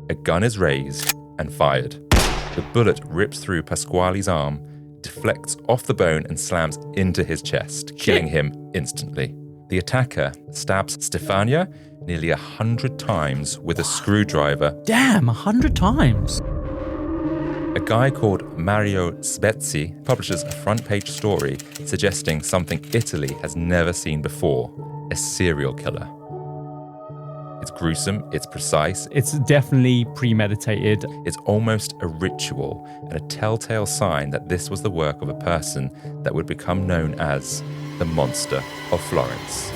A gun is raised and fired. The bullet rips through Pasquale's arm, deflects off the bone and slams into his chest, killing him instantly. The attacker stabs Stefania nearly 100 times with a screwdriver. Damn, 100 times. A guy called Mario Spezzi publishes a front-page story suggesting something Italy has never seen before: a serial killer. It's gruesome, it's precise. It's definitely premeditated. It's almost a ritual and a telltale sign that this was the work of a person that would become known as the Monster of Florence.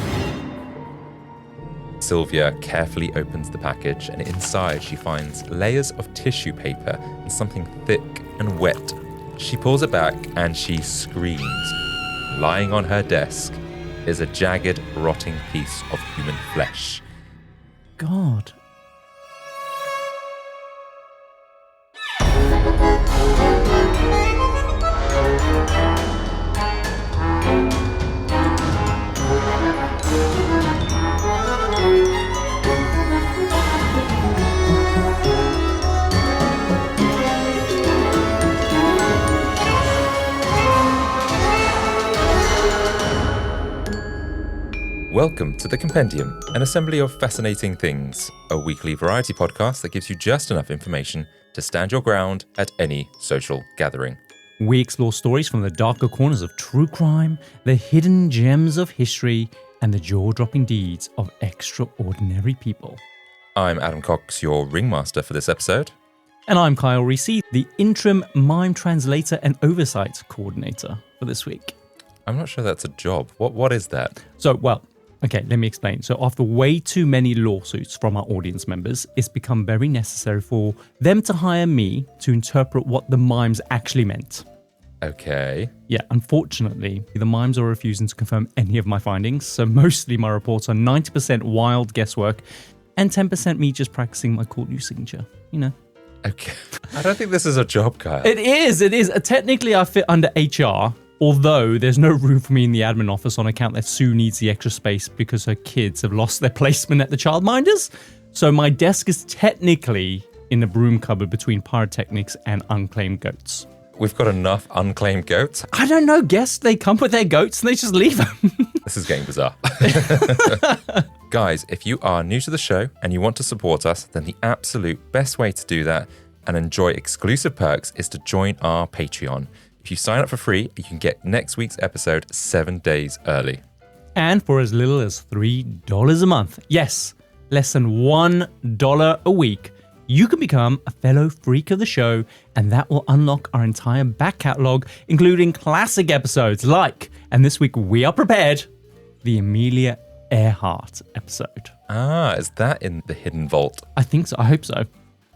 Sylvia carefully opens the package, and inside she finds layers of tissue paper and something thick and wet. She pulls it back and she screams. Lying on her desk is a jagged, rotting piece of human flesh. God. Welcome to the Compendium, an assembly of fascinating things, a weekly variety podcast that gives you just enough information to stand your ground at any social gathering. We explore stories from the darker corners of true crime, the hidden gems of history, and the jaw-dropping deeds of extraordinary people. I'm Adam Cox, your ringmaster for this episode. And I'm Kyle Reese, the interim mime translator and oversight coordinator for this week. I'm not sure that's a job. What is that? Okay, let me explain. So after way too many lawsuits from our audience members, it's become very necessary for them to hire me to interpret what the mimes actually meant. Okay. Yeah, unfortunately, the mimes are refusing to confirm any of my findings, so mostly my reports are 90% wild guesswork and 10% me just practicing my court use signature, you know. Okay. I don't think this is a job, Kyle. It is. Technically, I fit under HR. Although there's no room for me in the admin office on account that Sue needs the extra space because her kids have lost their placement at the childminders. So my desk is technically in the broom cupboard between pyrotechnics and unclaimed goats. We've got enough unclaimed goats. I don't know. Guess they come with their goats and they just leave them. This is getting bizarre. Guys, if you are new to the show and you want to support us, then the absolute best way to do that and enjoy exclusive perks is to join our Patreon. If you sign up for free, you can get next week's episode 7 days early. And for as little as $3 a month, yes, less than $1 a week, you can become a fellow freak of the show, and that will unlock our entire back catalogue, including classic episodes like, and this week we are prepared, the Amelia Earhart episode. Ah, is that in the hidden vault? I think so. I hope so.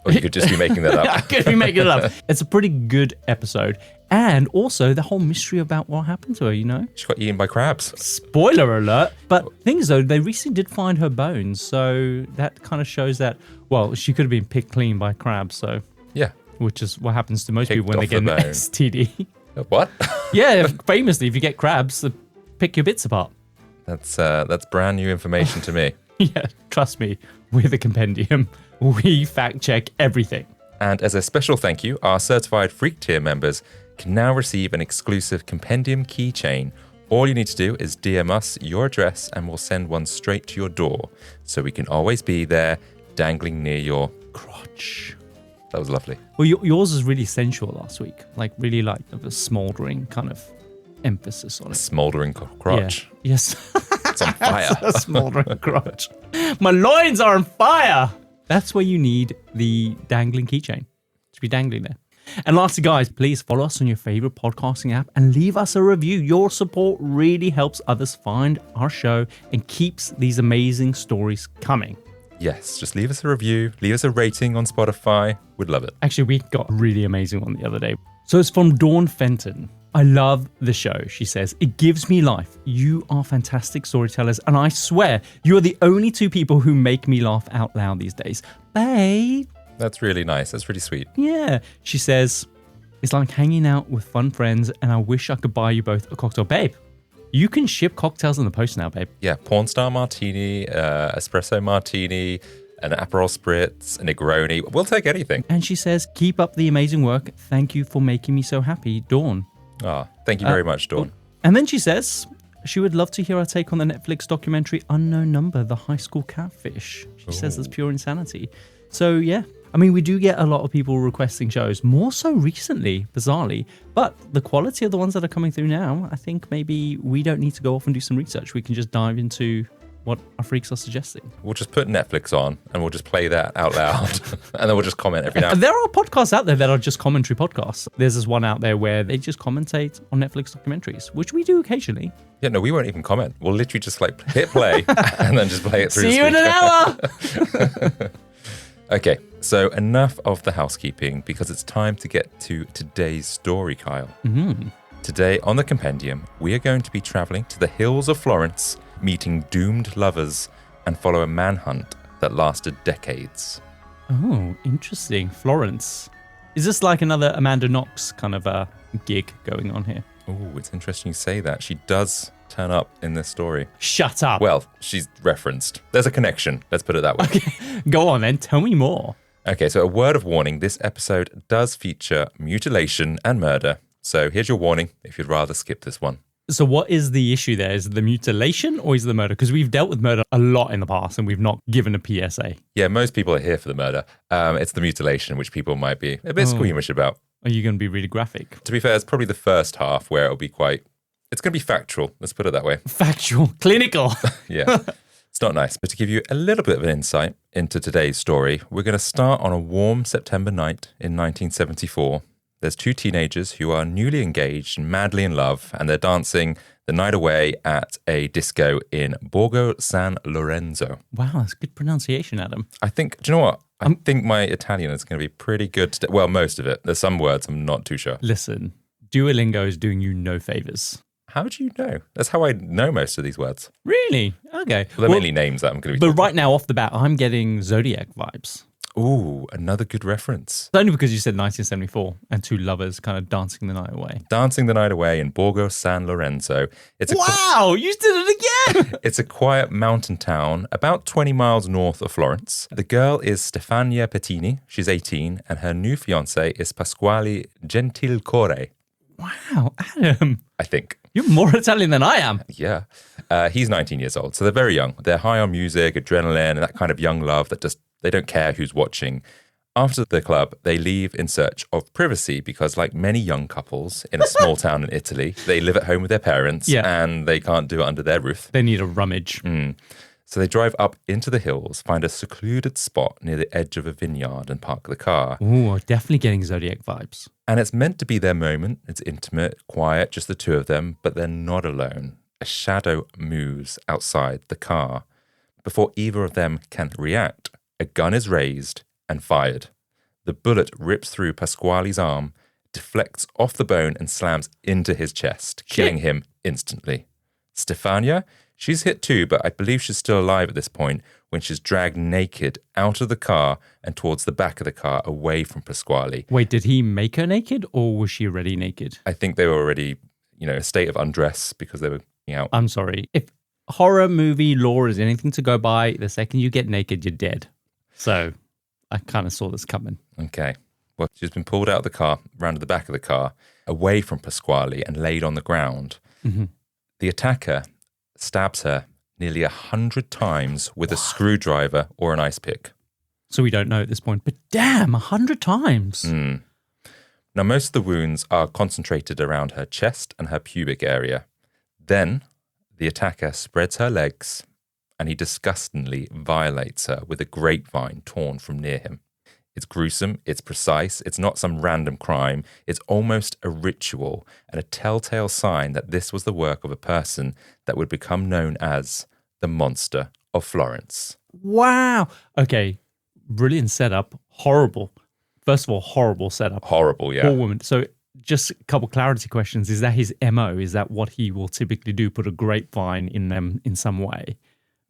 Or you could just be making that up. I could be making it up. It's a pretty good episode. And also the whole mystery about what happened to her, you know? She got eaten by crabs. Spoiler alert. But things though, they recently did find her bones. So that kind of shows that, well, she could have been picked clean by crabs. So yeah. Which is what happens to most Picked people when they get an STD. What? Yeah, famously, if you get crabs, they pick your bits apart. That's brand new information to me. Yeah, trust me, we're the Compendium. We fact check everything. And as a special thank you, our certified Freak Tier members can now receive an exclusive Compendium keychain. All you need to do is DM us your address and we'll send one straight to your door, so we can always be there, dangling near your crotch. That was lovely. Well, yours was really sensual last week. Really like a smouldering kind of emphasis on it. Smouldering crotch. Yeah. Yes. It's on fire. A smouldering crotch. My loins are on fire. That's where you need the dangling keychain to be dangling there. And lastly, guys, please follow us on your favorite podcasting app and leave us a review. Your support really helps others find our show and keeps these amazing stories coming. Yes, just leave us a review, leave us a rating on Spotify. We'd love it. Actually, we got a really amazing one the other day. So it's from Dawn Fenton. I love the show, she says. It gives me life. You are fantastic storytellers, and I swear you are the only two people who make me laugh out loud these days. Babe. That's really nice. That's really sweet. Yeah. She says, it's like hanging out with fun friends, and I wish I could buy you both a cocktail. Babe, you can ship cocktails in the post now, babe. Yeah, porn star martini, espresso martini, an Aperol Spritz, a Negroni. We'll take anything. And she says, keep up the amazing work. Thank you for making me so happy, Dawn. Thank you very much, Dawn. And then she says she would love to hear our take on the Netflix documentary Unknown Number, The High School Catfish. She says that's pure insanity. So, yeah. I mean, we do get a lot of people requesting shows, more so recently, bizarrely. But the quality of the ones that are coming through now, I think maybe we don't need to go off and do some research. We can just dive into what our freaks are suggesting. We'll just put Netflix on and we'll just play that out loud. And then we'll just comment every now and then. There are podcasts out there that are just commentary podcasts. There's this one out there where they just commentate on Netflix documentaries, which we do occasionally. Yeah, no, we won't even comment. We'll literally just like hit play and then just play it through the See you in an hour! Okay, so enough of the housekeeping because it's time to get to today's story, Kyle. Today on the Compendium, we are going to be traveling to the hills of Florence, meeting doomed lovers, and follow a manhunt that lasted decades. Oh, interesting. Florence. Is this like another Amanda Knox kind of a gig going on here? Oh, it's interesting you say that. She does turn up in this story. Shut up. Well, she's referenced. There's a connection. Let's put it that way. Okay, go on then. Tell me more. Okay, so a word of warning. This episode does feature mutilation and murder. So here's your warning if you'd rather skip this one. So what is the issue there? Is it the mutilation or is it the murder? Because we've dealt with murder a lot in the past and we've not given a PSA. Yeah, most people are here for the murder. It's the mutilation, which people might be a bit squeamish about. Are you going to be really graphic? To be fair, it's probably the first half where it'll be it's going to be factual. Let's put it that way. Factual. Clinical. Yeah. It's not nice. But to give you a little bit of an insight into today's story, we're going to start on a warm September night in 1974. There's two teenagers who are newly engaged and madly in love, and they're dancing the night away at a disco in Borgo San Lorenzo. Wow, that's good pronunciation, Adam. I think, do you know what? I think my Italian is going to be pretty good today. Well, most of it. There's some words I'm not too sure. Listen, Duolingo is doing you no favors. How do you know? That's how I know most of these words. Really? Okay. Well, they're mainly names that I'm going to be But right now, off the bat, I'm getting Zodiac vibes. Ooh, another good reference. Only because you said 1974 and two lovers kind of dancing the night away. Dancing the night away in Borgo San Lorenzo. Wow, you did it again! It's a quiet mountain town about 20 miles north of Florence. The girl is Stefania Pettini. She's 18, and her new fiancé is Pasquale Gentilcore. Wow, Adam. I think. You're more Italian than I am. Yeah. He's 19 years old, so they're very young. They're high on music, adrenaline, and that kind of young love that just, they don't care who's watching. After the club, they leave in search of privacy because, like many young couples in a small town in Italy, they live at home with their parents and they can't do it under their roof. They need a rummage. So they drive up into the hills, find a secluded spot near the edge of a vineyard and park the car. Ooh, definitely getting Zodiac vibes. And it's meant to be their moment. It's intimate, quiet, just the two of them, but they're not alone. A shadow moves outside the car. Before either of them can react, a gun is raised and fired. The bullet rips through Pasquale's arm, deflects off the bone and slams into his chest, killing him instantly. Stefania, she's hit too, but I believe she's still alive at this point when she's dragged naked out of the car and towards the back of the car away from Pasquale. Wait, did he make her naked or was she already naked? I think they were already, a state of undress because they were out. I'm sorry. If horror movie lore is anything to go by, the second you get naked, you're dead. So I kind of saw this coming. Okay. Well, she's been pulled out of the car, round to the back of the car, away from Pasquale and laid on the ground. Mm-hmm. The attacker stabs her nearly 100 times with a screwdriver or an ice pick. So we don't know at this point, but damn, 100 times. Now, most of the wounds are concentrated around her chest and her pubic area. Then the attacker spreads her legs and he disgustingly violates her with a grapevine torn from near him. It's gruesome, it's precise, it's not some random crime, it's almost a ritual and a telltale sign that this was the work of a person that would become known as the Monster of Florence. Wow. Okay, brilliant setup. Horrible. First of all, horrible setup. Horrible, yeah. Poor woman. So just a couple clarity questions. Is that his MO? Is that what he will typically do, put a grapevine in them in some way?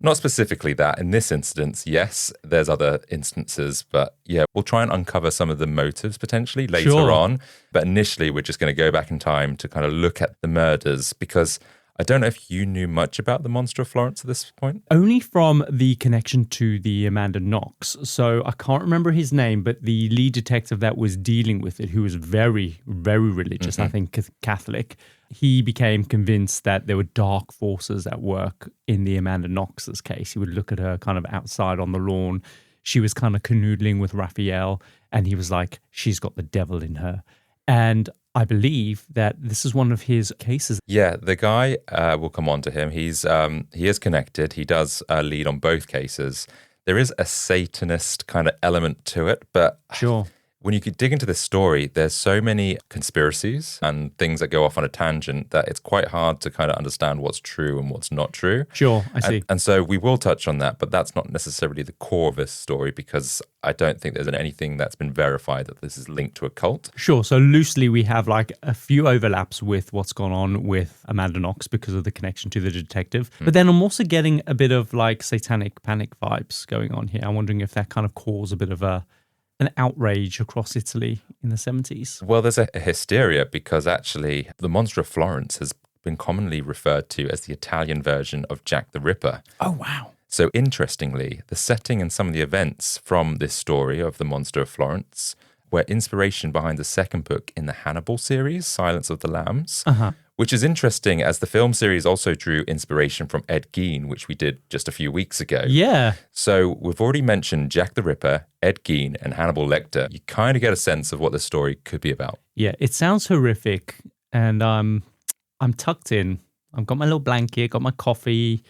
Not specifically that. In this instance, yes, there's other instances, but yeah, we'll try and uncover some of the motives potentially later on. But initially, we're just going to go back in time to kind of look at the murders because I don't know if you knew much about the Monster of Florence at this point. Only from the connection to the Amanda Knox. So I can't remember his name, but the lead detective that was dealing with it, who was very, very religious, I think Catholic, he became convinced that there were dark forces at work in the Amanda Knox's case. He would look at her kind of outside on the lawn. She was kind of canoodling with Raphael, and he was like, she's got the devil in her. And I believe that this is one of his cases. Yeah, the guy, we'll come on to him. He is connected. He does lead on both cases. There is a Satanist kind of element to it, but Sure. when you could dig into this story, there's so many conspiracies and things that go off on a tangent that it's quite hard to kind of understand what's true and what's not true. Sure, I see. And so we will touch on that, but that's not necessarily the core of this story because I don't think there's anything that's been verified that this is linked to a cult. Sure. So loosely, we have like a few overlaps with what's gone on with Amanda Knox because of the connection to the detective. But then I'm also getting a bit of like satanic panic vibes going on here. I'm wondering if that kind of caused a bit of an outrage across Italy in the 70s. Well, there's a hysteria because actually the Monster of Florence has been commonly referred to as the Italian version of Jack the Ripper. Oh, wow. So interestingly, the setting and some of the events from this story of the Monster of Florence were inspiration behind the second book in the Hannibal series, Silence of the Lambs, which is interesting as the film series also drew inspiration from Ed Gein, which we did just a few weeks ago. Yeah. So we've already mentioned Jack the Ripper, Ed Gein, and Hannibal Lecter. You kind of get a sense of what the story could be about. Yeah, it sounds horrific, and I'm tucked in. I've got my little blanket, got my coffee.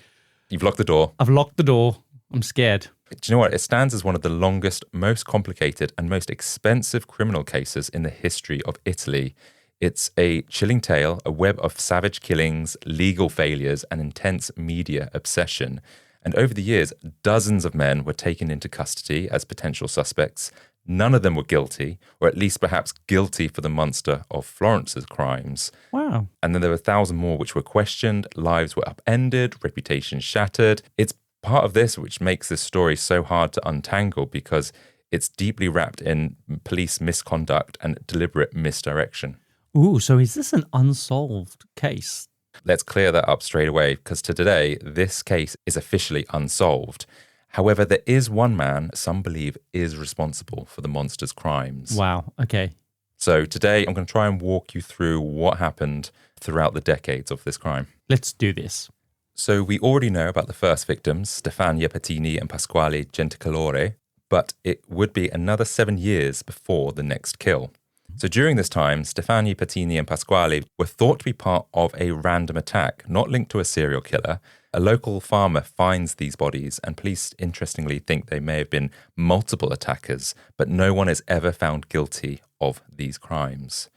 You've locked the door. I've locked the door. I'm scared. Do you know what? It stands as one of the longest, most complicated, and most expensive criminal cases in the history of Italy. It's a chilling tale, a web of savage killings, legal failures, and intense media obsession. And over the years, dozens of men were taken into custody as potential suspects. None of them were guilty, or at least perhaps guilty for the Monster of Florence's crimes. Wow. And then there were 1,000 more which were questioned, lives were upended, reputations shattered. It's part of this which makes this story so hard to untangle because it's deeply wrapped in police misconduct and deliberate misdirection. Ooh, so is this an unsolved case? Let's clear that up straight away because to today, this case is officially unsolved. However, there is one man some believe is responsible for the monster's crimes. Wow, okay. So today, I'm going to try and walk you through what happened throughout the decades of this crime. Let's do this. So we already know about the first victims, Stefania Pettini and Pasquale Genticolore, but it would be another 7 years before the next kill. So during this time, Stefania Pettini and Pasquale were thought to be part of a random attack, not linked to a serial killer. A local farmer finds these bodies, and police interestingly think they may have been multiple attackers, but no one is ever found guilty of these crimes.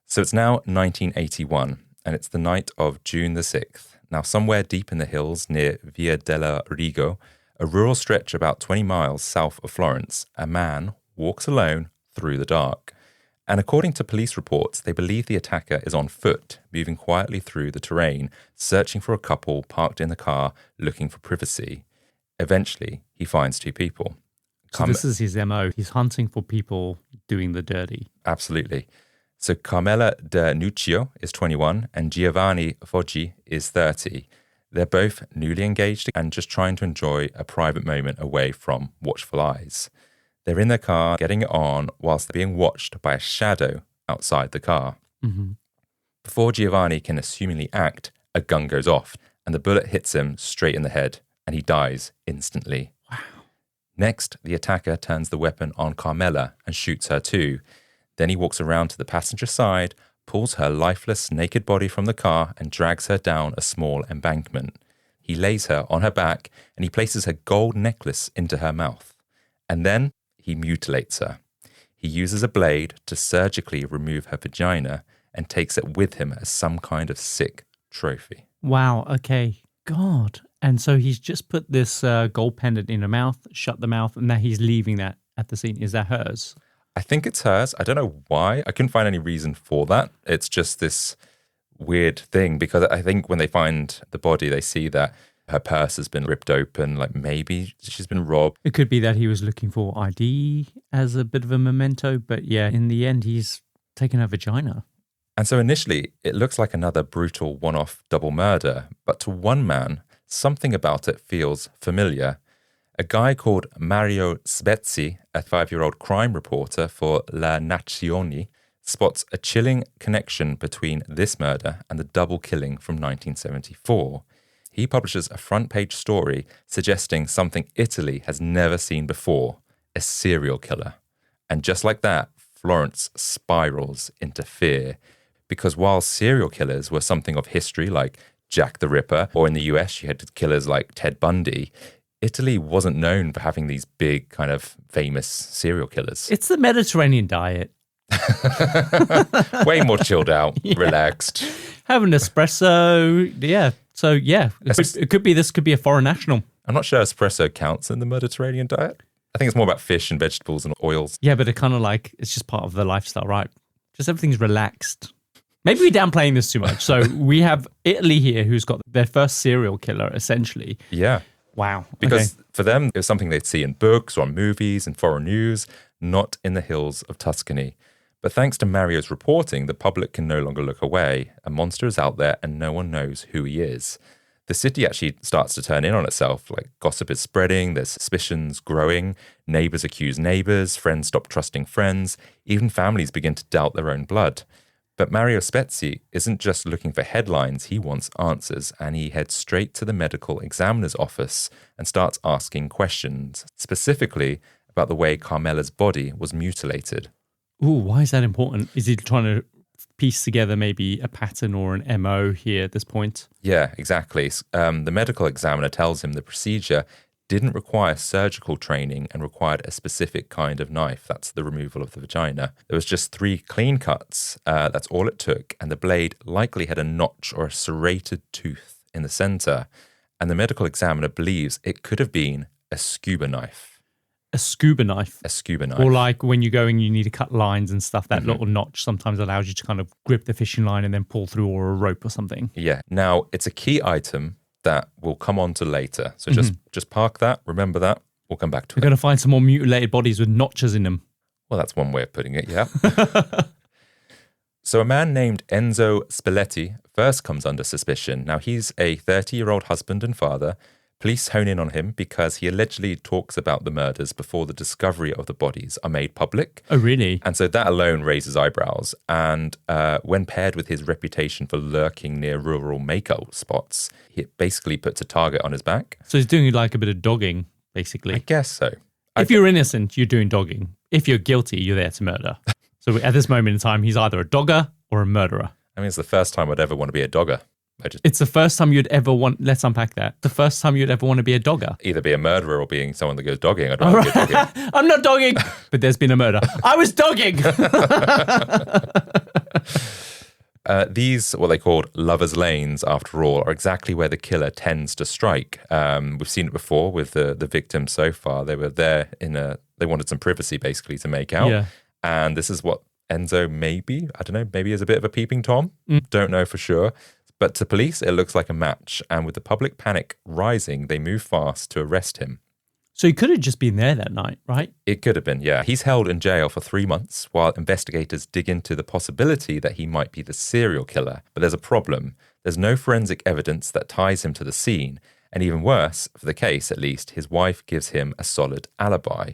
So it's now 1981, and it's the night of June the 6th. Now, somewhere deep in the hills near Via della Rigo, a rural stretch about 20 miles south of Florence, a man walks alone through the dark. And according to police reports, they believe the attacker is on foot, moving quietly through the terrain, searching for a couple parked in the car, looking for privacy. Eventually, he finds two people. So this is his MO. He's hunting for people doing the dirty. Absolutely. So Carmela De Nuccio is 21 and Giovanni Foggi is 30. They're both newly engaged and just trying to enjoy a private moment away from watchful eyes. They're in their car, getting it on, whilst they're being watched by a shadow outside the car. Mm-hmm. Before Giovanni can assumingly act, a gun goes off, and the bullet hits him straight in the head, and he dies instantly. Wow. Next, the attacker turns the weapon on Carmela and shoots her too. Then he walks around to the passenger side, pulls her lifeless, naked body from the car, and drags her down a small embankment. He lays her on her back, and he places her gold necklace into her mouth. And then he mutilates her. He uses a blade to surgically remove her vagina and takes it with him as some kind of sick trophy. Wow, okay. God. And so he's just put this gold pendant in her mouth, shut the mouth, and now he's leaving that at the scene. Is that hers? I think it's hers. I don't know why. I couldn't find any reason for that. It's just this weird thing because I think when they find the body, they see that her purse has been ripped open, like maybe she's been robbed. It could be that he was looking for ID as a bit of a memento, but yeah, in the end, he's taken her vagina. And so initially, it looks like another brutal one-off double murder, but to one man, something about it feels familiar. A guy called Mario Spezzi, a 5-year-old crime reporter for La Nazione, spots a chilling connection between this murder and the double killing from 1974. He publishes a front-page story suggesting something Italy has never seen before, a serial killer. And just like that, Florence spirals into fear. Because while serial killers were something of history like Jack the Ripper, or in the US you had killers like Ted Bundy, Italy wasn't known for having these big kind of famous serial killers. It's the Mediterranean diet. Way more chilled out, relaxed. Have an espresso. Yeah. So yeah, it could be a foreign national. I'm not sure espresso counts in the Mediterranean diet. I think it's more about fish and vegetables and oils. Yeah, but it kind of like, it's just part of the lifestyle, right? Just everything's relaxed. Maybe we're downplaying this too much. So we have Italy here who's got their first serial killer, essentially. Yeah. Wow. Because for them, it was something they'd see in books or on movies and foreign news, not in the hills of Tuscany. But thanks to Mario's reporting, the public can no longer look away. A monster is out there and no one knows who he is. The city actually starts to turn in on itself. Like, gossip is spreading, there's suspicions growing, neighbors accuse neighbors, friends stop trusting friends, even families begin to doubt their own blood. But Mario Spezzi isn't just looking for headlines, he wants answers, and he heads straight to the medical examiner's office and starts asking questions, specifically about the way Carmela's body was mutilated. Ooh, why is that important? Is he trying to piece together maybe a pattern or an MO here at this point? Yeah, exactly. The medical examiner tells him the procedure didn't require surgical training and required a specific kind of knife. That's the removal of the vagina. There was just 3 clean cuts. That's all it took. And the blade likely had a notch or a serrated tooth in the center. And the medical examiner believes it could have been a scuba knife. A scuba knife? A scuba knife. Or like when you're going, you need to cut lines and stuff, that little notch sometimes allows you to kind of grip the fishing line and then pull through, or a rope or something. Yeah. Now, it's a key item that we'll come on to later. So just park that, remember that, we'll come back to it. We're going to find some more mutilated bodies with notches in them. Well, that's one way of putting it, yeah. So a man named Enzo Spelletti first comes under suspicion. Now, he's a 30-year-old husband and father. Police hone in on him because he allegedly talks about the murders before the discovery of the bodies are made public. Oh, really? And so that alone raises eyebrows. And when paired with his reputation for lurking near rural makeout spots, it basically puts a target on his back. So he's doing like a bit of dogging, basically. I guess so. If you're innocent, you're doing dogging. If you're guilty, you're there to murder. So at this moment in time, he's either a dogger or a murderer. I mean, it's the first time I'd ever want to be a dogger. It's the first time you'd ever want, let's unpack that. The first time you'd ever want to be a dogger. Either be a murderer or being someone that goes dogging. I'd rather be dogging. I'm not dogging, but there's been a murder. I was dogging. These, what they called lovers' lanes, after all, are exactly where the killer tends to strike. We've seen it before with the victims so far. They were there they wanted some privacy basically to make out. Yeah. And this is what Enzo maybe is a bit of a peeping Tom. Don't know for sure. But to police, it looks like a match. And with the public panic rising, they move fast to arrest him. So he could have just been there that night, right? It could have been, yeah. He's held in jail for 3 months while investigators dig into the possibility that he might be the serial killer. But there's a problem. There's no forensic evidence that ties him to the scene. And even worse, for the case at least, his wife gives him a solid alibi.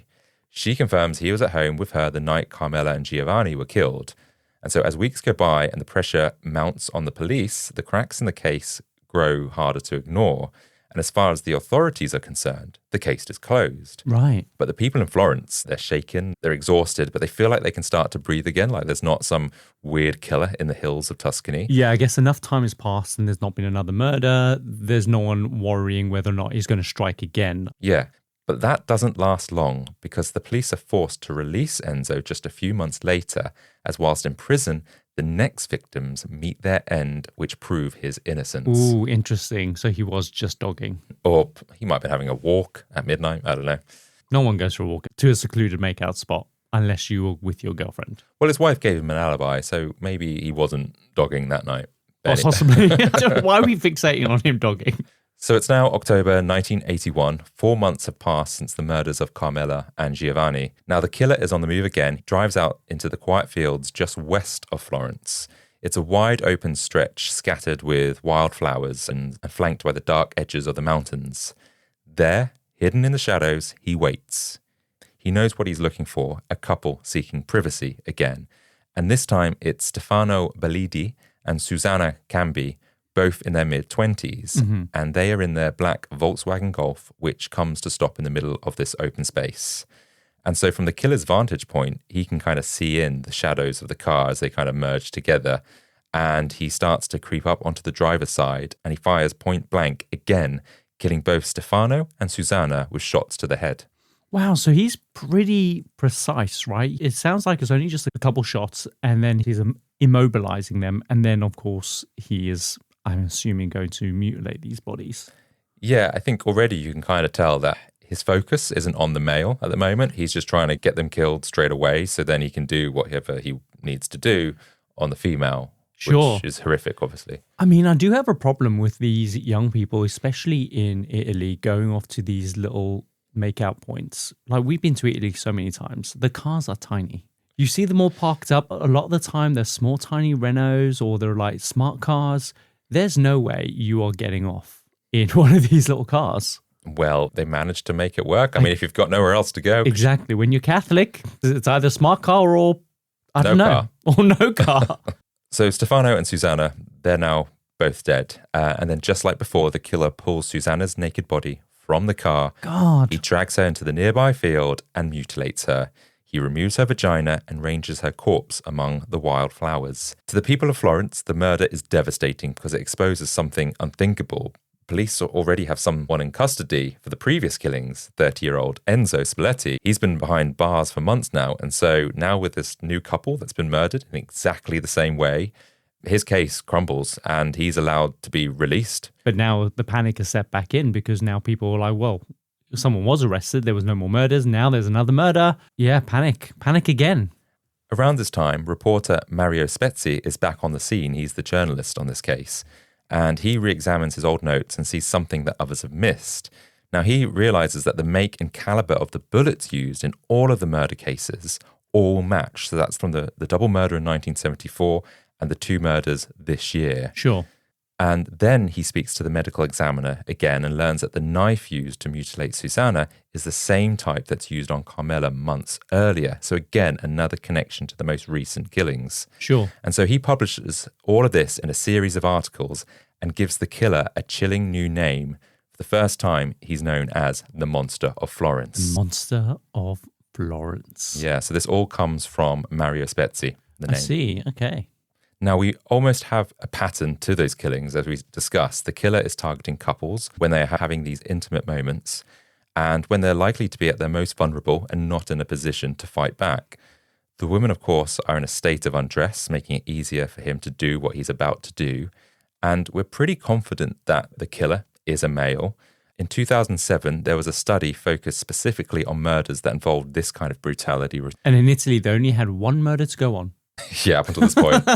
She confirms he was at home with her the night Carmela and Giovanni were killed. And so as weeks go by and the pressure mounts on the police, the cracks in the case grow harder to ignore. And as far as the authorities are concerned, the case is closed. Right. But the people in Florence, they're shaken, they're exhausted, but they feel like they can start to breathe again, like there's not some weird killer in the hills of Tuscany. Yeah, I guess enough time has passed and there's not been another murder. There's no one worrying whether or not he's going to strike again. Yeah. But that doesn't last long because the police are forced to release Enzo just a few months later, as whilst in prison, the next victims meet their end, which prove his innocence. Ooh, interesting. So he was just dogging. Or he might have been having a walk at midnight. I don't know. No one goes for a walk to a secluded makeout spot unless you were with your girlfriend. Well, his wife gave him an alibi, so maybe he wasn't dogging that night. Possibly. Why are we fixating on him dogging? So it's now October 1981. 4 months have passed since the murders of Carmela and Giovanni. Now the killer is on the move again. He drives out into the quiet fields just west of Florence. It's a wide open stretch scattered with wildflowers and flanked by the dark edges of the mountains. There, hidden in the shadows, he waits. He knows what he's looking for, a couple seeking privacy again. And this time it's Stefano Bellidi and Susanna Cambi, both in their mid-20s, and they are in their black Volkswagen Golf, which comes to stop in the middle of this open space. And so from the killer's vantage point, he can kind of see in the shadows of the car as they kind of merge together. And he starts to creep up onto the driver's side and he fires point blank again, killing both Stefano and Susanna with shots to the head. Wow, so he's pretty precise, right? It sounds like it's only just a couple shots and then he's immobilizing them. And then, of course, he is, I'm assuming, going to mutilate these bodies. Yeah, I think already you can kind of tell that his focus isn't on the male at the moment. He's just trying to get them killed straight away so then he can do whatever he needs to do on the female, sure. Which is horrific, obviously. I mean, I do have a problem with these young people, especially in Italy, going off to these little make-out points. Like, we've been to Italy so many times. The cars are tiny. You see them all parked up. A lot of the time, they're small, tiny Renaults or they're like smart cars. There's no way you are getting off in one of these little cars. Well, they managed to make it work. I mean, if you've got nowhere else to go. Exactly. When you're Catholic, it's either smart car or, I don't know, or no car. So Stefano and Susanna, they're now both dead. And then just like before, the killer pulls Susanna's naked body from the car. God. He drags her into the nearby field and mutilates her. He removes her vagina and ranges her corpse among the wildflowers. To the people of Florence, the murder is devastating because it exposes something unthinkable. Police already have someone in custody for the previous killings, 30-year-old Enzo Spalletti. He's been behind bars for months now. And so now with this new couple that's been murdered in exactly the same way, his case crumbles and he's allowed to be released. But now the panic is set back in because now people are like, well, someone was arrested. There was no more murders. Now there's another murder. Yeah, panic again. Around this time, reporter Mario Spezzi is back on the scene. He's the journalist on this case. And he re-examines his old notes and sees something that others have missed. Now, he realizes that the make and caliber of the bullets used in all of the murder cases all match. So that's from the double murder in 1974 and the two murders this year. Sure. And then he speaks to the medical examiner again and learns that the knife used to mutilate Susanna is the same type that's used on Carmela months earlier. So again, another connection to the most recent killings. Sure. And so he publishes all of this in a series of articles and gives the killer a chilling new name. For the first time, he's known as the Monster of Florence. Monster of Florence. Yeah, so this all comes from Mario Spezzi, the name. I see, okay. Now, we almost have a pattern to those killings, as we discussed. The killer is targeting couples when they are having these intimate moments and when they're likely to be at their most vulnerable and not in a position to fight back. The women, of course, are in a state of undress, making it easier for him to do what he's about to do. And we're pretty confident that the killer is a male. In 2007, there was a study focused specifically on murders that involved this kind of brutality. And in Italy, they only had one murder to go on. Yeah, up until this point.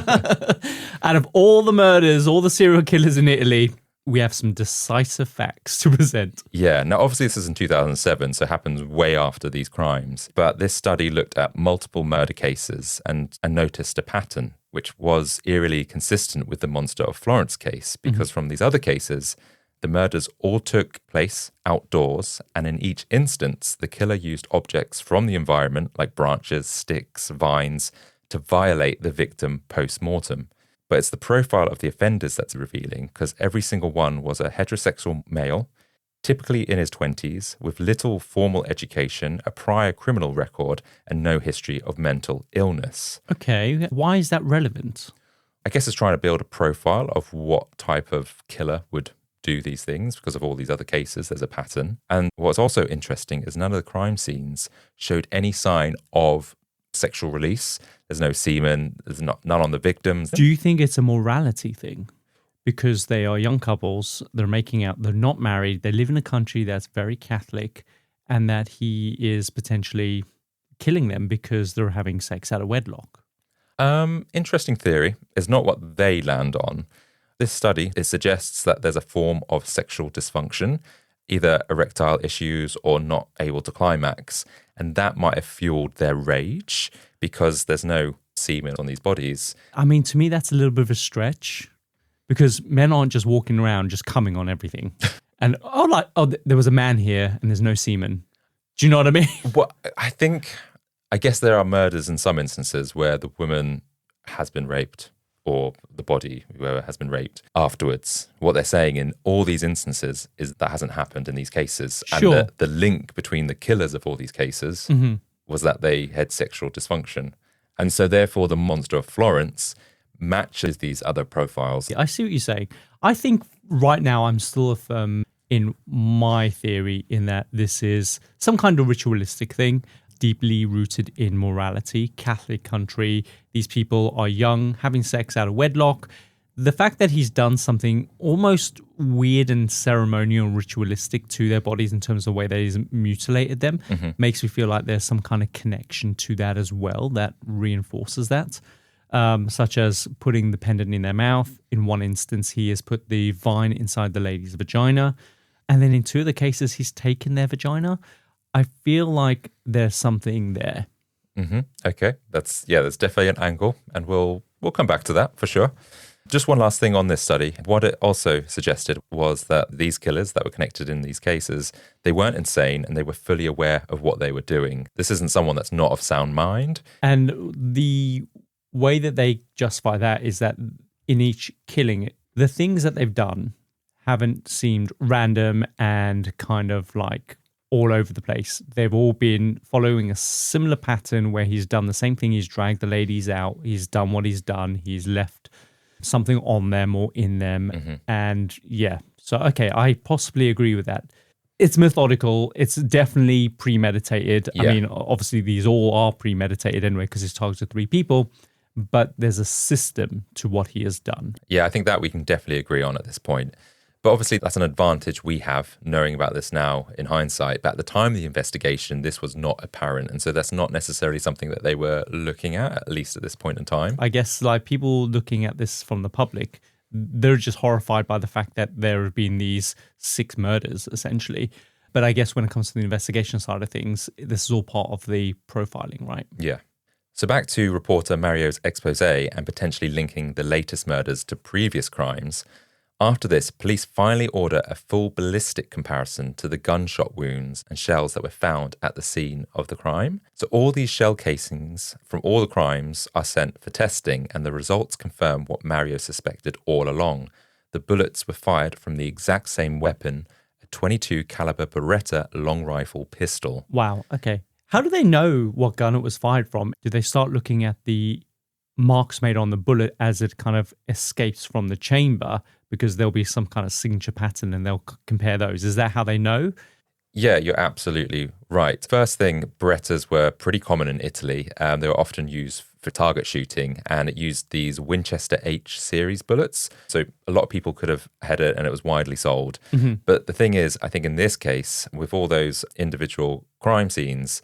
Out of all the murders, all the serial killers in Italy, we have some decisive facts to present. Yeah, now obviously this is in 2007, so it happens way after these crimes. But this study looked at multiple murder cases and noticed a pattern, which was eerily consistent with the Monster of Florence case, because from these other cases, the murders all took place outdoors, and in each instance, the killer used objects from the environment, like branches, sticks, vines, to violate the victim post-mortem. But it's the profile of the offenders that's revealing, because every single one was a heterosexual male, typically in his 20s, with little formal education, a prior criminal record, and no history of mental illness. Okay, why is that relevant? I guess it's trying to build a profile of what type of killer would do these things, because of all these other cases, there's a pattern. And what's also interesting is none of the crime scenes showed any sign of sexual release. There's no semen, there's none on the victims. Do you think it's a morality thing? Because they are young couples, they're making out, they're not married, they live in a country that's very Catholic, and that he is potentially killing them because they're having sex out of wedlock? Interesting theory. It's not what they land on. This study, it suggests that there's a form of sexual dysfunction, either erectile issues or not able to climax. And that might have fueled their rage because there's no semen on these bodies. I mean, to me, that's a little bit of a stretch because men aren't just walking around just coming on everything. And, there was a man here and there's no semen. Do you know what I mean? Well, I guess there are murders in some instances where the woman has been raped or the body, whoever has been raped, afterwards. What they're saying in all these instances is that hasn't happened in these cases. Sure. And the link between the killers of all these cases was that they had sexual dysfunction. And so therefore the Monster of Florence matches these other profiles. I see what you're saying. I think right now I'm still firm in my theory in that this is some kind of ritualistic thing, deeply rooted in morality, Catholic country. These people are young, having sex out of wedlock. The fact that he's done something almost weird and ceremonial, ritualistic to their bodies in terms of the way that he's mutilated them makes me feel like there's some kind of connection to that as well that reinforces that. Such as putting the pendant in their mouth. In one instance, he has put the vine inside the lady's vagina. And then in two of the cases, he's taken their vagina. I feel like there's something there. Okay, that's definitely an angle, and we'll come back to that for sure. Just one last thing on this study. What it also suggested was that these killers that were connected in these cases, they weren't insane and they were fully aware of what they were doing. This isn't someone that's not of sound mind. And the way that they justify that is that in each killing, the things that they've done haven't seemed random and kind of like all over the place. They've all been following a similar pattern where he's done the same thing. He's dragged the ladies out. He's done what he's done. He's left something on them or in them. And yeah, so, okay, I possibly agree with that. It's methodical. It's definitely premeditated. Yeah. I mean, obviously these all are premeditated anyway because it's targeted 3 people, but there's a system to what he has done. Yeah, I think that we can definitely agree on at this point. But obviously that's an advantage we have knowing about this now in hindsight. But at the time of the investigation, this was not apparent. And so that's not necessarily something that they were looking at least at this point in time. I guess like people looking at this from the public, they're just horrified by the fact that there have been these 6 murders essentially. But I guess when it comes to the investigation side of things, this is all part of the profiling, right? Yeah. So back to reporter Mario's expose and potentially linking the latest murders to previous crimes. After this, police finally order a full ballistic comparison to the gunshot wounds and shells that were found at the scene of the crime. So all these shell casings from all the crimes are sent for testing, and the results confirm what Mario suspected all along. The bullets were fired from the exact same weapon, a .22 caliber Beretta long rifle pistol. Wow, okay. How do they know what gun it was fired from? Do they start looking at the marks made on the bullet as it kind of escapes from the chamber, because there'll be some kind of signature pattern and they'll compare those? Is that how they know? Yeah, you're absolutely right. First thing, Berettas were pretty common in Italy. They were often used for target shooting, and it used these Winchester H series bullets. So a lot of people could have had it and it was widely sold. But the thing is, I think in this case, with all those individual crime scenes,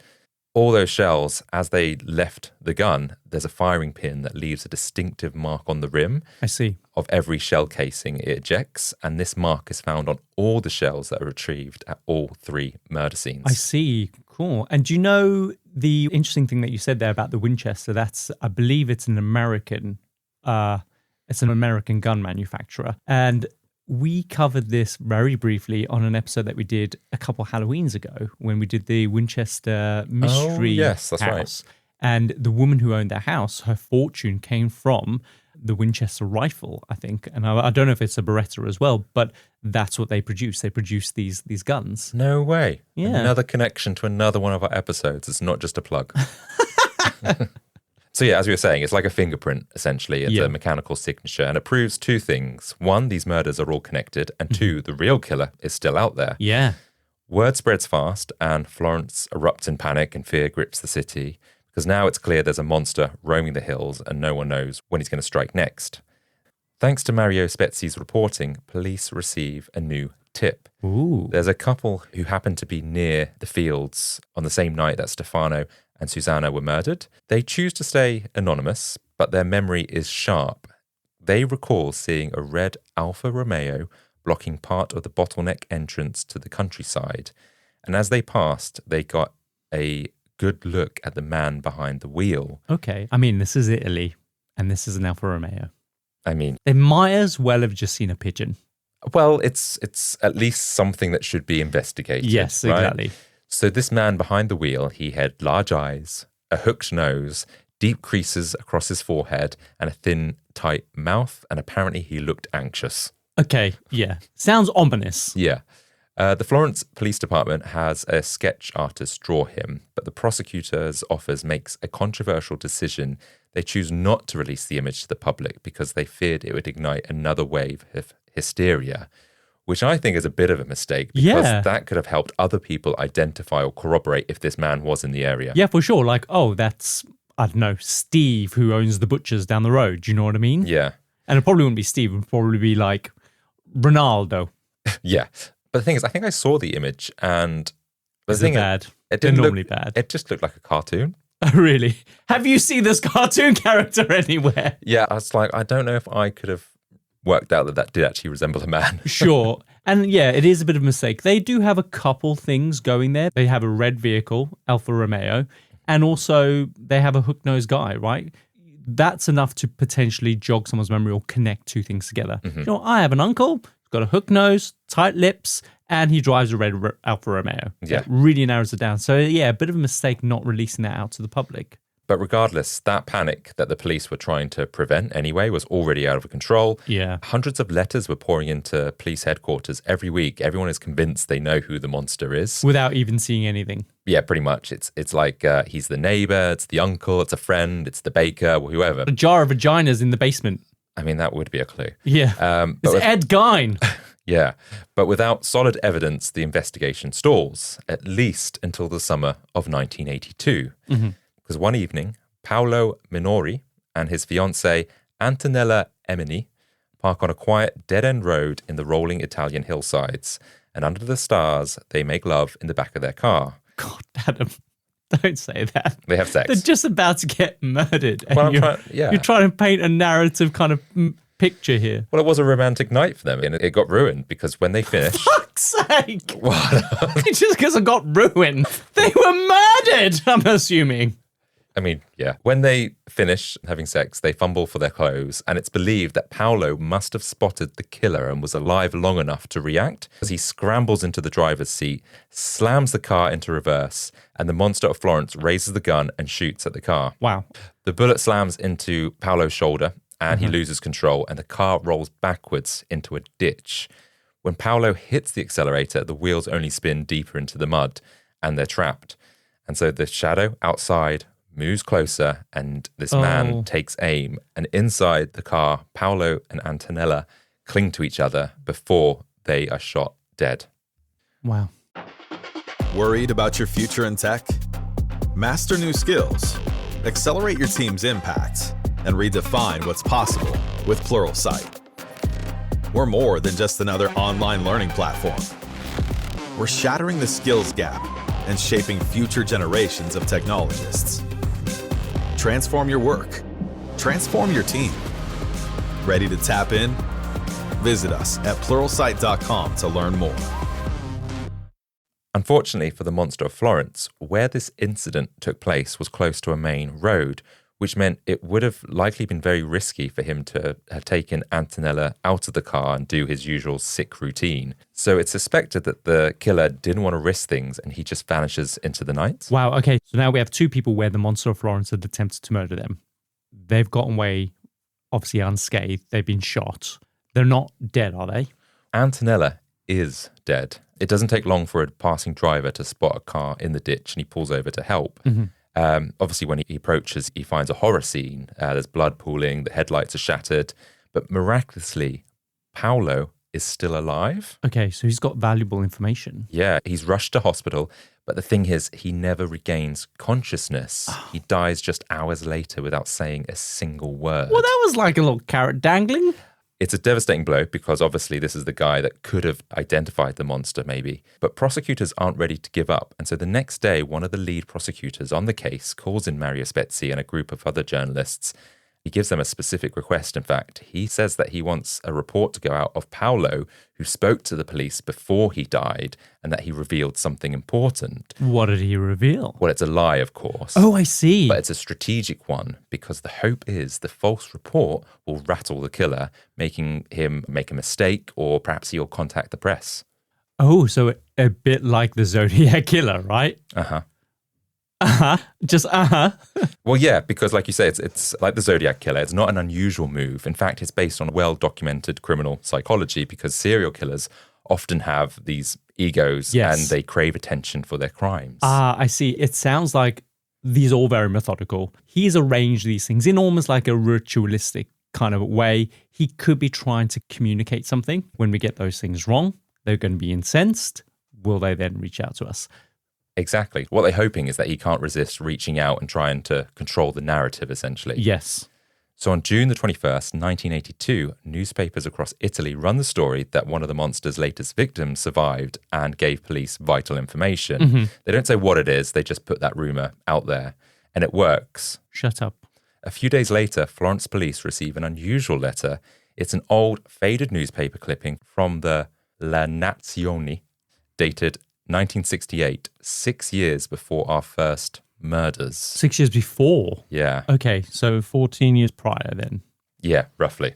all those shells, as they left the gun, there's a firing pin that leaves a distinctive mark on the rim. I see. Of every shell casing it ejects, and this mark is found on all the shells that are retrieved at all 3 murder scenes. I see. Cool. And do you know the interesting thing that you said there about the Winchester? That's, I believe it's an American gun manufacturer. And we covered this very briefly on an episode that we did a couple Halloweens ago when we did the Winchester mystery yes, that's house. Right. And the woman who owned that house, her fortune came from the Winchester rifle, I think. And I don't know if it's a Beretta as well, but that's what they produce. They produce these guns. No way. Yeah. Another connection to another one of our episodes. It's not just a plug. So yeah, as we were saying, it's like a fingerprint, essentially. It's a mechanical signature, and it proves 2 things. 1, these murders are all connected, and 2, the real killer is still out there. Yeah. Word spreads fast, and Florence erupts in panic and fear grips the city, because now it's clear there's a monster roaming the hills and no one knows when he's going to strike next. Thanks to Mario Spezzi's reporting, police receive a new tip. Ooh. There's a couple who happen to be near the fields on the same night that Stefano and Susanna were murdered. They choose to stay anonymous, but their memory is sharp. They recall seeing a red Alfa Romeo blocking part of the bottleneck entrance to the countryside. And as they passed, they got a good look at the man behind the wheel. Okay. I mean, this is Italy, and this is an Alfa Romeo. I mean, They might as well have just seen a pigeon. well, it's at least something that should be investigated. Yes, right? exactly. So this man behind the wheel, he had large eyes, a hooked nose, deep creases across his forehead, and a thin, tight mouth, and apparently he looked anxious. Okay, yeah. Sounds ominous. Yeah. The Florence Police Department has a sketch artist draw him, but the prosecutor's office makes a controversial decision. They choose not to release the image to the public because they feared it would ignite another wave of hysteria, which I think is a bit of a mistake because that could have helped other people identify or corroborate if this man was in the area. Yeah, for sure. Like, oh, that's, I don't know, Steve who owns the butchers down the road. Do you know what I mean? Yeah. And it probably wouldn't be Steve. It would probably be like Ronaldo. Yeah. But the thing is, I think I saw the image and the Is thing it bad? It They're didn't normally look bad. It just looked like a cartoon. Really? Have you seen this cartoon character anywhere? Yeah, I was like, I don't know if I could have worked out that did actually resemble a man. Sure. And yeah, it is a bit of a mistake. They do have a couple things going there. They have a red vehicle, Alfa Romeo, and also they have a hook-nosed guy, right? That's enough to potentially jog someone's memory or connect two things together. Mm-hmm. You know, I have an uncle, he's got a hook nose, tight lips, and he drives a red Alfa Romeo. Yeah. It really narrows it down. So yeah, a bit of a mistake not releasing that out to the public. But regardless, that panic that the police were trying to prevent anyway was already out of control. Yeah. Hundreds of letters were pouring into police headquarters every week. Everyone is convinced they know who the monster is. Without even seeing anything. Yeah, pretty much. It's like he's the neighbor, it's the uncle, it's a friend, it's the baker, whoever. A jar of vaginas in the basement. I mean, that would be a clue. Yeah. It's Ed Gein. Yeah, but without solid evidence, the investigation stalls, at least until the summer of 1982. Because one evening, Paolo Minori and his fiancée, Antonella Emini, park on a quiet dead-end road in the rolling Italian hillsides, and under the stars, they make love in the back of their car. God, Adam, don't say that. They have sex. They're just about to get murdered. And Well, you're trying to paint a narrative kind of picture here. Well, it was a romantic night for them, and it got ruined because when they finished... Fuck's sake! What? Just because it got ruined. They were murdered, I'm assuming. I mean, yeah. When they finish having sex, they fumble for their clothes, and it's believed that Paolo must have spotted the killer and was alive long enough to react. As he scrambles into the driver's seat, slams the car into reverse, and the Monster of Florence raises the gun and shoots at the car. Wow. The bullet slams into Paolo's shoulder, and he loses control, and the car rolls backwards into a ditch. When Paolo hits the accelerator, the wheels only spin deeper into the mud, and they're trapped. And so the shadow outside moves closer, and this man takes aim. And inside the car, Paolo and Antonella cling to each other before they are shot dead. Wow. Worried about your future in tech? Master new skills, accelerate your team's impact, and redefine what's possible with Pluralsight. We're more than just another online learning platform. We're shattering the skills gap and shaping future generations of technologists. Transform your work. Transform your team. Ready to tap in? Visit us at pluralsight.com to learn more. Unfortunately for the Monster of Florence, where this incident took place was close to a main road, which meant it would have likely been very risky for him to have taken Antonella out of the car and do his usual sick routine. So it's suspected that the killer didn't want to risk things and he just vanishes into the night. Wow, okay. So now we have two people where the Monster of Florence had attempted to murder them. They've gotten away, obviously unscathed. They've been shot. They're not dead, are they? Antonella is dead. It doesn't take long for a passing driver to spot a car in the ditch and he pulls over to help. Obviously, when he approaches, he finds a horror scene. There's blood pooling, the headlights are shattered. But miraculously, Paolo is still alive. Okay, so he's got valuable information. Yeah, he's rushed to hospital. But the thing is, he never regains consciousness. He dies just hours later without saying a single word. Well, that was like a little carrot dangling. It's a devastating blow because obviously this is the guy that could have identified the monster maybe. But prosecutors aren't ready to give up. And so the next day, one of the lead prosecutors on the case calls in Mario Spezzi and a group of other journalists. He gives them a specific request, in fact. He says that he wants a report to go out of Paolo, who spoke to the police before he died, and that he revealed something important. What did he reveal? Well, it's a lie, of course. Oh, I see. But it's a strategic one, because the hope is the false report will rattle the killer, making him make a mistake, or perhaps he'll contact the press. Oh, so a bit like the Zodiac Killer, right? Uh-huh. Just Well, yeah, because like you say, it's like the Zodiac Killer. It's not an unusual move. In fact, it's based on well-documented criminal psychology, because serial killers often have these egos and they crave attention for their crimes. I see. It sounds like these are all very methodical. He's arranged these things in almost like a ritualistic kind of way. He could be trying to communicate something. When we get those things wrong, they're going to be incensed. Will they then reach out to us? Exactly. What they're hoping is that he can't resist reaching out and trying to control the narrative, essentially. Yes. So on June the 21st, 1982, newspapers across Italy run the story that one of the monster's latest victims survived and gave police vital information. Mm-hmm. They don't say what it is, they just put that rumor out there. And it works. Shut up. A few days later, Florence police receive an unusual letter. It's an old, faded newspaper clipping from the La Nazione, dated 1968, 6 years before our first murders. 6 years before? Yeah. Okay, so 14 years prior then. Yeah, roughly.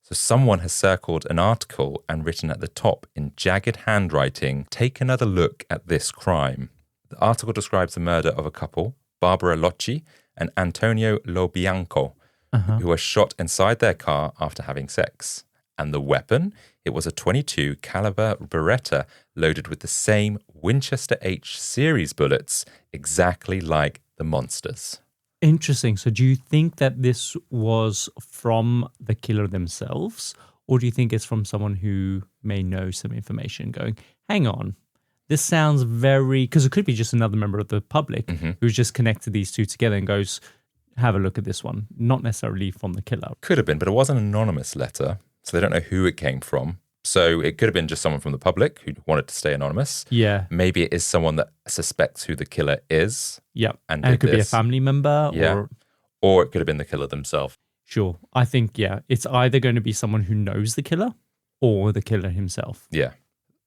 So someone has circled an article and written at the top in jagged handwriting, "Take another look at this crime." The article describes the murder of a couple, Barbara Locci and Antonio Lobianco, who were shot inside their car after having sex. And the weapon? It was a .22 caliber Beretta loaded with the same Winchester H series bullets, exactly like the monsters. Interesting. So do you think that this was from the killer themselves? Or do you think it's from someone who may know some information going, hang on, this sounds very... Because it could be just another member of the public who's just connected these two together and goes, have a look at this one. Not necessarily from the killer. Could have been, but it was an anonymous letter. So they don't know who it came from. So it could have been just someone from the public who wanted to stay anonymous. Yeah. Maybe it is someone that suspects who the killer is. Yeah. And it could be a family member. Yeah. Or it could have been the killer themselves. Sure. I think, yeah, it's either going to be someone who knows the killer or the killer himself. Yeah.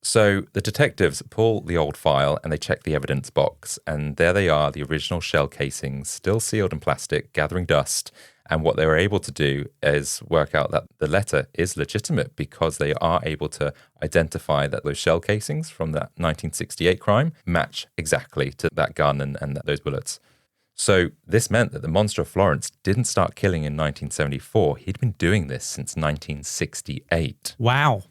So the detectives pull the old file and they check the evidence box. And there they are, the original shell casings, still sealed in plastic, gathering dust. And what they were able to do is work out that the letter is legitimate because they are able to identify that those shell casings from that 1968 crime match exactly to that gun and those bullets. So this meant that the Monster of Florence didn't start killing in 1974. He'd been doing this since 1968. Wow.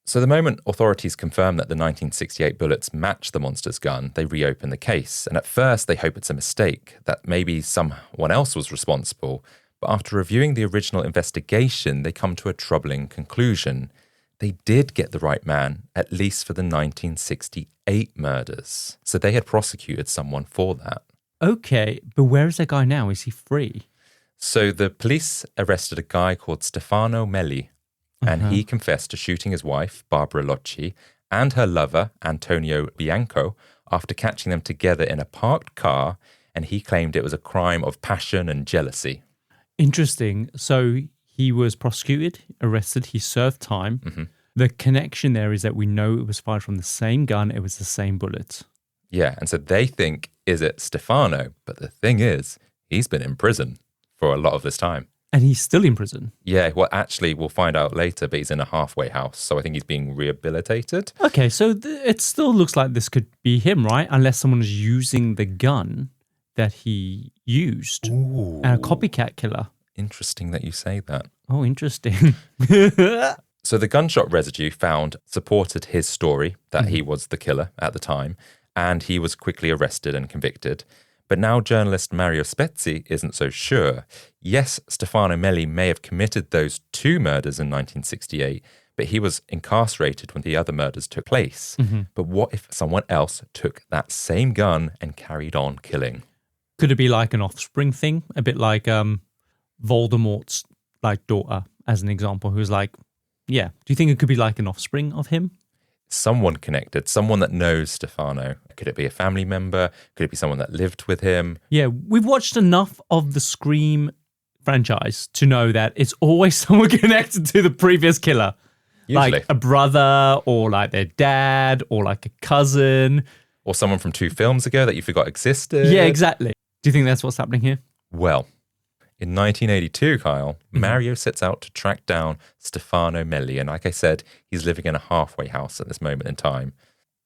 So the moment authorities confirm that the 1968 bullets match the monster's gun, they reopen the case. And at first, they hope it's a mistake, that maybe someone else was responsible. But after reviewing the original investigation, they come to a troubling conclusion. They did get the right man, at least for the 1968 murders. So they had prosecuted someone for that. Okay, but where is that guy now? Is he free? So the police arrested a guy called Stefano Melli. And he confessed to shooting his wife, Barbara Locci, and her lover, Antonio Bianco, after catching them together in a parked car, and he claimed it was a crime of passion and jealousy. Interesting. So he was prosecuted, arrested, he served time. The connection there is that we know it was fired from the same gun, it was the same bullet. Yeah, and so they think, is it Stefano? But the thing is, he's been in prison for a lot of this time. And he's still in prison? Yeah, well, actually, we'll find out later, but he's in a halfway house. So I think he's being rehabilitated. Okay, so it still looks like this could be him, right? Unless someone is using the gun that he used. Ooh. And a copycat killer. Interesting that you say that. Oh, interesting. So the gunshot residue found supported his story that he was the killer at the time, and he was quickly arrested and convicted. But now journalist Mario Spezzi isn't so sure. Yes, Stefano Melli may have committed those two murders in 1968, but he was incarcerated when the other murders took place. But what if someone else took that same gun and carried on killing? Could it be like an offspring thing? A bit like Voldemort's daughter, as an example, who's like, yeah. Do you think it could be like an offspring of him? Someone connected, someone that knows Stefano. Could it be a family member? Could it be someone that lived with him? Yeah, we've watched enough of the Scream franchise to know that it's always someone connected to the previous killer. Usually. Like a brother or like their dad or like a cousin. Or someone from 2 films ago that you forgot existed. Yeah, exactly. Do you think that's what's happening here? Well, in 1982, Kyle, Mario sets out to track down Stefano Melli. And like I said, he's living in a halfway house at this moment in time.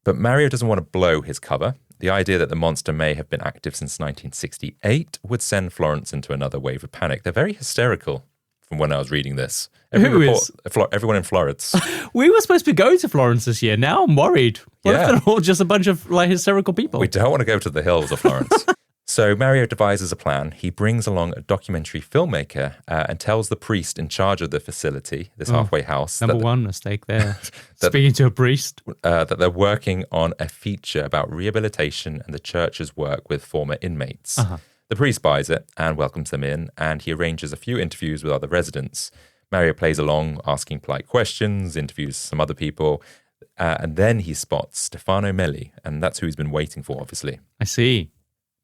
But Mario doesn't want to blow his cover. The idea that the monster may have been active since 1968 would send Florence into another wave of panic. They're very hysterical from when I was reading this. Everyone in Florence. We were supposed to go to Florence this year. Now I'm worried. What if Yeah. they're all just a bunch of like hysterical people? We don't want to go to the hills of Florence. So Mario devises a plan. He brings along a documentary filmmaker and tells the priest in charge of the facility, this halfway house, Number one mistake there. Speaking to a priest. that they're working on a feature about rehabilitation and the church's work with former inmates. The priest buys it and welcomes them in, and he arranges a few interviews with other residents. Mario plays along, asking polite questions, interviews some other people, and then he spots Stefano Melli, and that's who he's been waiting for, obviously. I see.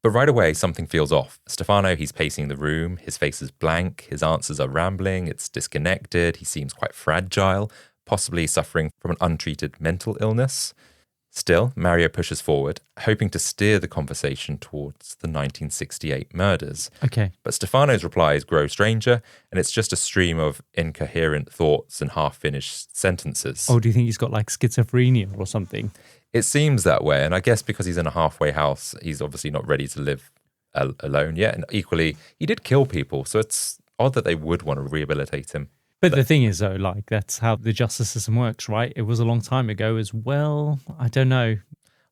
But right away, something feels off. Stefano, he's pacing the room. His face is blank. His answers are rambling. It's disconnected. He seems quite fragile, possibly suffering from an untreated mental illness. Still, Mario pushes forward, hoping to steer the conversation towards the 1968 murders. Okay. But Stefano's replies grow stranger, and it's just a stream of incoherent thoughts and half-finished sentences. Oh, do you think he's got like schizophrenia or something? It seems that way, and I guess because he's in a halfway house, he's obviously not ready to live alone yet. And equally, he did kill people, so it's odd that they would want to rehabilitate him. But the thing is, though, like that's how the justice system works, right? It was a long time ago as well. I don't know.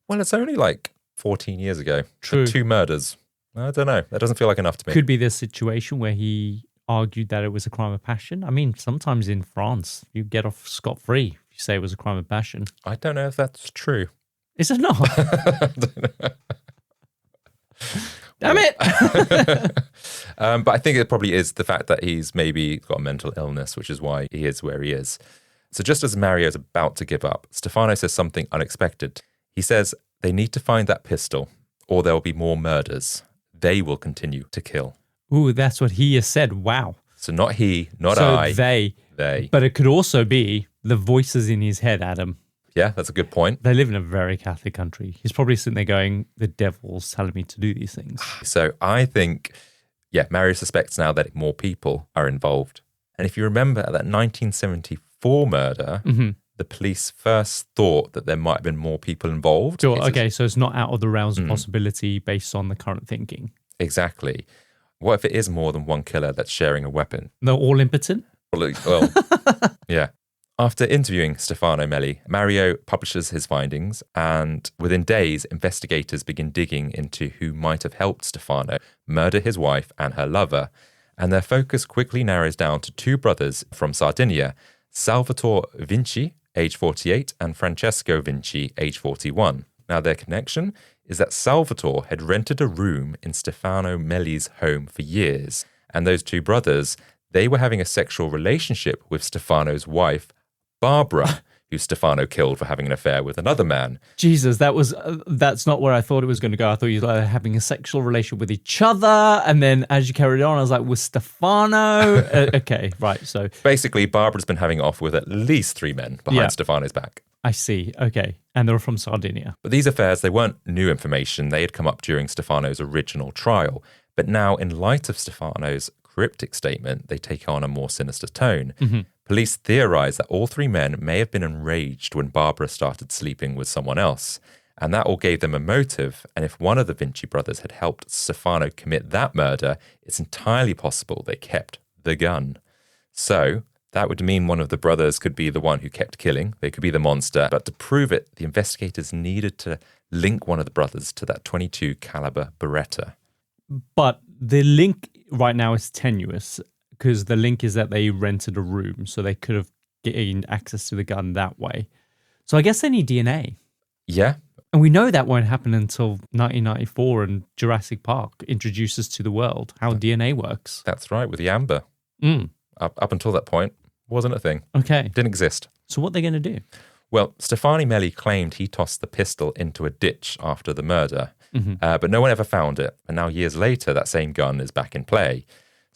Well, it's only like 14 years ago. True. For 2 murders. I don't know. That doesn't feel like enough to me. Could be the situation where he argued that it was a crime of passion. I mean, sometimes in France, you get off scot-free if you say it was a crime of passion. I don't know if that's true. Is it not? Damn it! But I think it probably is the fact that he's maybe got a mental illness, which is why he is where he is. So just as Mario's about to give up, Stefano says something unexpected. He says they need to find that pistol or there will be more murders. They will continue to kill. Ooh, that's what he has said. Wow. So not he, not So I. they. They. But it could also be the voices in his head, Adam. Yeah, that's a good point. They live in a very Catholic country. He's probably sitting there going, the devil's telling me to do these things. So I think, Mario suspects now that more people are involved. And if you remember at that 1974 murder, the police first thought that there might have been more people involved. Sure, okay, so it's not out of the realms of possibility based on the current thinking. Exactly. What if it is more than one killer that's sharing a weapon? They're all impotent? Well, yeah. After interviewing Stefano Melli, Mario publishes his findings, and within days, investigators begin digging into who might have helped Stefano murder his wife and her lover, and their focus quickly narrows down to 2 brothers from Sardinia, Salvatore Vinci, age 48, and Francesco Vinci, age 41. Now, their connection is that Salvatore had rented a room in Stefano Melli's home for years, and those 2 brothers, they were having a sexual relationship with Stefano's wife, Barbara, who Stefano killed for having an affair with another man. Jesus, that's not where I thought it was going to go. I thought you were having a sexual relation with each other. And then as you carried on, I was like, with Stefano? Okay, right. So basically, Barbara's been having it off with at least 3 men behind Stefano's back. I see. Okay. And they're from Sardinia. But these affairs, they weren't new information. They had come up during Stefano's original trial. But now, in light of Stefano's cryptic statement, they take on a more sinister tone. Police theorize that all 3 men may have been enraged when Barbara started sleeping with someone else, and that all gave them a motive. And if one of the Vinci brothers had helped Stefano commit that murder, it's entirely possible they kept the gun. So that would mean one of the brothers could be the one who kept killing. They could be the monster. But to prove it, the investigators needed to link one of the brothers to that .22 caliber Beretta. But the link right now is tenuous because the link is that they rented a room, so they could have gained access to the gun that way. So I guess they need DNA. Yeah. And we know that won't happen until 1994 and Jurassic Park introduces to the world how DNA works. That's right, with the amber. Mm. Up until that point, wasn't a thing. Okay. Didn't exist. So what are they going to do? Well, Stefano Melli claimed he tossed the pistol into a ditch after the murder, but no one ever found it. And now years later, that same gun is back in play.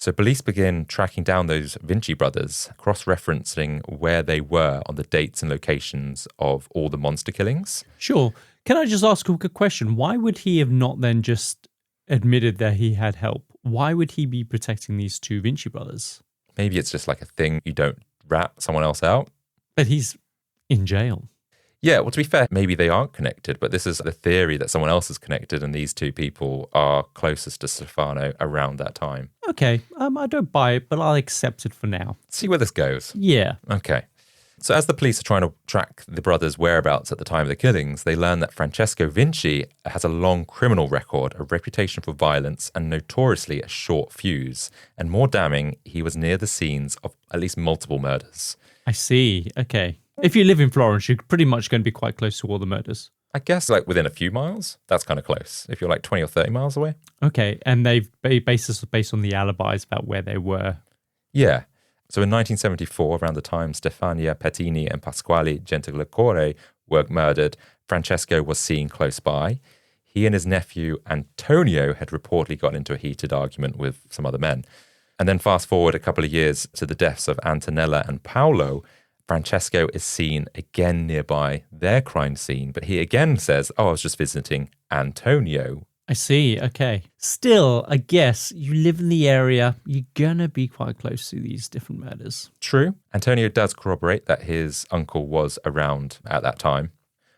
So police begin tracking down those Vinci brothers, cross-referencing where they were on the dates and locations of all the monster killings. Sure. Can I just ask a quick question? Why would he have not then just admitted that he had help? Why would he be protecting these two Vinci brothers? Maybe it's just like a thing, you don't rat someone else out. But he's in jail. Yeah, well, to be fair, maybe they aren't connected, but this is the theory that someone else is connected and these two people are closest to Stefano around that time. Okay, I don't buy it, but I'll accept it for now. See where this goes. Yeah. Okay. So as the police are trying to track the brothers' whereabouts at the time of the killings, they learn that Francesco Vinci has a long criminal record, a reputation for violence, and notoriously a short fuse. And more damning, he was near the scenes of at least multiple murders. I see. Okay. If you live in Florence, you're pretty much going to be quite close to all the murders. I guess like within a few miles, that's kind of close. If you're like 20 or 30 miles away. Okay, and they've based on the alibis about where they were. Yeah. So in 1974, around the time Stefania Pettini and Pasquale Gentilecore were murdered, Francesco was seen close by. He and his nephew Antonio had reportedly got into a heated argument with some other men. And then fast forward a couple of years to the deaths of Antonella and Paolo, Francesco is seen again nearby their crime scene, but he again says, I was just visiting Antonio. I see. Okay. Still, I guess you live in the area, you're going to be quite close to these different murders. True. Antonio does corroborate that his uncle was around at that time.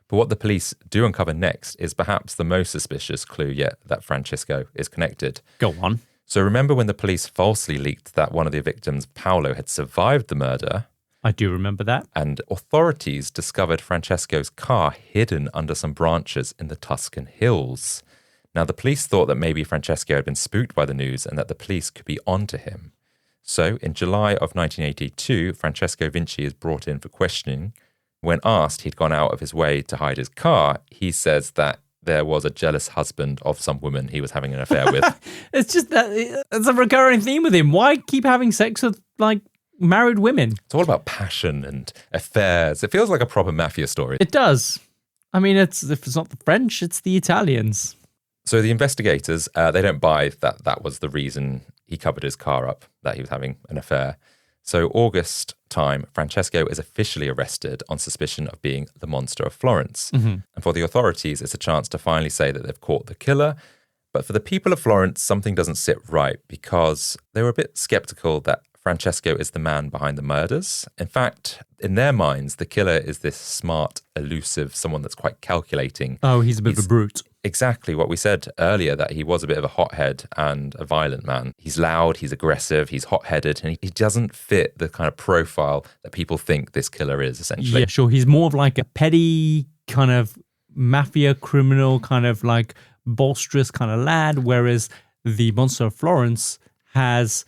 But what the police do uncover next is perhaps the most suspicious clue yet that Francesco is connected. Go on. So remember when the police falsely leaked that one of the victims, Paolo, had survived the murder? I do remember that. And authorities discovered Francesco's car hidden under some branches in the Tuscan hills. Now, the police thought that maybe Francesco had been spooked by the news and that the police could be onto him. So, in July of 1982, Francesco Vinci is brought in for questioning. When asked, he'd gone out of his way to hide his car. He says that there was a jealous husband of some woman he was having an affair with. It's just that it's a recurring theme with him. Why keep having sex with, like, married women? It's all about passion and affairs. It feels like a proper mafia story. It does. I mean, if it's not the French, it's the Italians. So the investigators, they don't buy that was the reason he covered his car up, that he was having an affair. So August time, Francesco is officially arrested on suspicion of being the Monster of Florence. Mm-hmm. And for the authorities, it's a chance to finally say that they've caught the killer. But for the people of Florence, something doesn't sit right because they were a bit skeptical that Francesco is the man behind the murders. In fact, in their minds, the killer is this smart, elusive, someone that's quite calculating. Oh, he's a bit of a brute. Exactly what we said earlier, that he was a bit of a hothead and a violent man. He's loud, he's aggressive, he's hot-headed, and he doesn't fit the kind of profile that people think this killer is, essentially. Yeah, sure. He's more of like a petty kind of mafia criminal, kind of like boisterous kind of lad, whereas the Monster of Florence has,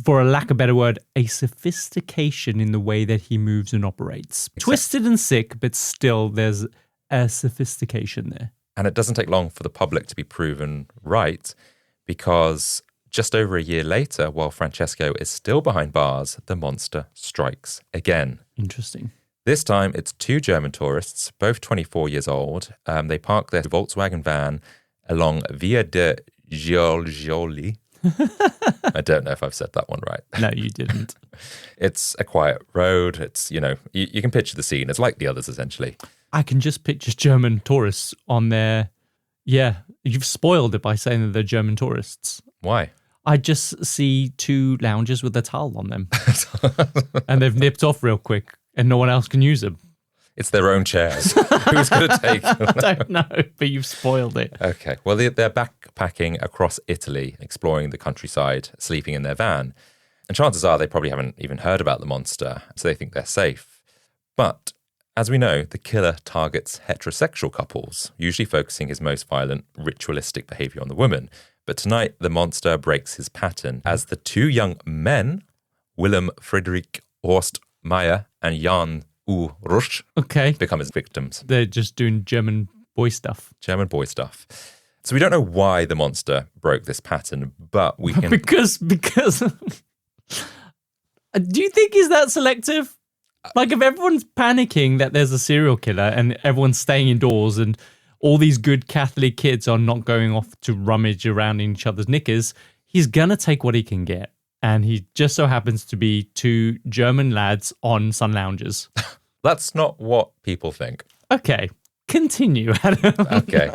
for a lack of a better word, a sophistication in the way that he moves and operates. Exactly. Twisted and sick, but still there's a sophistication there. And it doesn't take long for the public to be proven right, because just over a year later, while Francesco is still behind bars, the monster strikes again. Interesting. This time, it's two German tourists, both 24 years old. They park their Volkswagen van along Via de Giorgioli. I don't know if I've said that one right. No, you didn't. It's a quiet road. It's, you can picture the scene. It's like the others, essentially. I can just picture German tourists on their... Yeah, you've spoiled it by saying that they're German tourists. Why? I just see two loungers with a towel on them. And they've nipped off real quick and no one else can use them. It's their own chairs. Who's going to take them? I don't know, but you've spoiled it. Okay. Well, they're backpacking across Italy, exploring the countryside, sleeping in their van. And chances are they probably haven't even heard about the monster, so they think they're safe. But as we know, the killer targets heterosexual couples, usually focusing his most violent, ritualistic behavior on the woman. But tonight, the monster breaks his pattern as the two young men, Willem Friedrich Horst Meyer and Jan Rusch, become his victims. They're just doing German boy stuff. German boy stuff. So we don't know why the monster broke this pattern, but we can... because do you think he's that selective? Like, if everyone's panicking that there's a serial killer and everyone's staying indoors and all these good Catholic kids are not going off to rummage around in each other's knickers, he's gonna take what he can get. And he just so happens to be two German lads on sun loungers. That's not what people think. Okay, continue, Adam. Okay.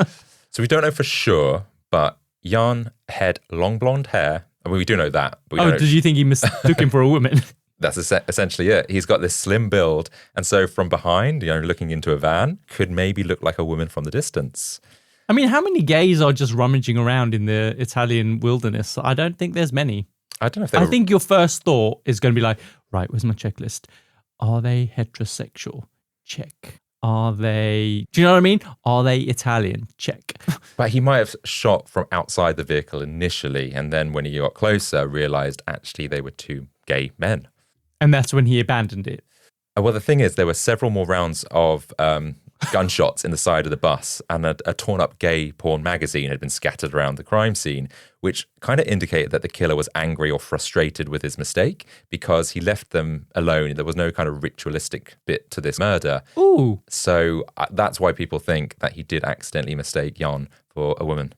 So we don't know for sure, but Jan had long blonde hair. I mean, we do know that. But we don't know. Did you think he mistook him for a woman? That's essentially it. He's got this slim build. And so from behind, looking into a van, could maybe look like a woman from the distance. I mean, how many gays are just rummaging around in the Italian wilderness? I don't think there's many. I don't know if I think your first thought is going to be like, right, where's my checklist? Are they heterosexual? Check. Are they, do you know what I mean? Are they Italian? Check. But he might have shot from outside the vehicle initially. And then when he got closer, realized actually they were two gay men. And that's when he abandoned it. Well, the thing is, there were several more rounds of gunshots in the side of the bus, and a torn-up gay porn magazine had been scattered around the crime scene, which kind of indicated that the killer was angry or frustrated with his mistake because he left them alone. There was no kind of ritualistic bit to this murder. Ooh. So that's why people think that he did accidentally mistake Jan for a woman.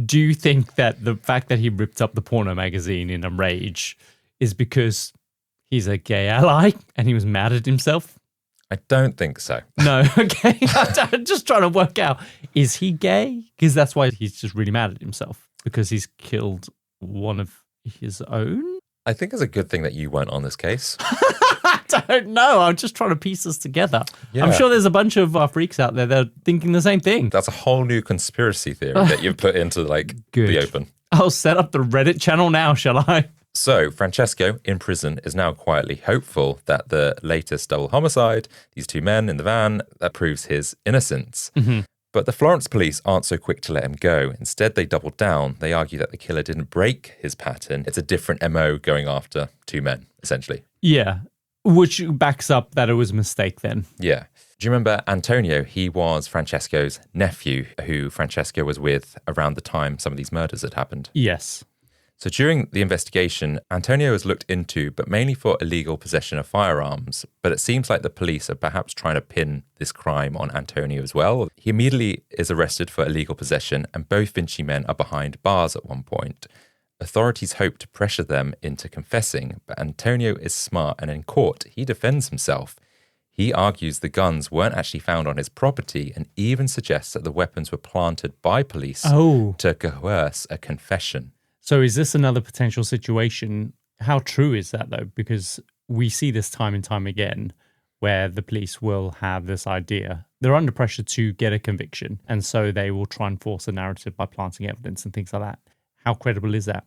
Do you think that the fact that he ripped up the porno magazine in a rage is because he's a gay ally and he was mad at himself? I don't think so. No, okay. I'm just trying to work out, is he gay? Because that's why he's just really mad at himself, because he's killed one of his own? I think it's a good thing that you weren't on this case. I don't know. I'm just trying to piece this together. Yeah. I'm sure there's a bunch of freaks out there that are thinking the same thing. That's a whole new conspiracy theory that you've put into the open. I'll set up the Reddit channel now, shall I? So Francesco, in prison, is now quietly hopeful that the latest double homicide, these two men in the van, that proves his innocence. Mm-hmm. But the Florence police aren't so quick to let him go. Instead, they double down. They argue that the killer didn't break his pattern. It's a different MO going after two men, essentially. Yeah, which backs up that it was a mistake then. Yeah. Do you remember Antonio? He was Francesco's nephew, who Francesco was with around the time some of these murders had happened. Yes. So during the investigation, Antonio was looked into, but mainly for illegal possession of firearms. But it seems like the police are perhaps trying to pin this crime on Antonio as well. He immediately is arrested for illegal possession, and both Vinci men are behind bars at one point. Authorities hope to pressure them into confessing, but Antonio is smart, and in court, he defends himself. He argues the guns weren't actually found on his property and even suggests that the weapons were planted by police to coerce a confession. So is this another potential situation? How true is that, though? Because we see this time and time again where the police will have this idea. They're under pressure to get a conviction, and so they will try and force a narrative by planting evidence and things like that. How credible is that?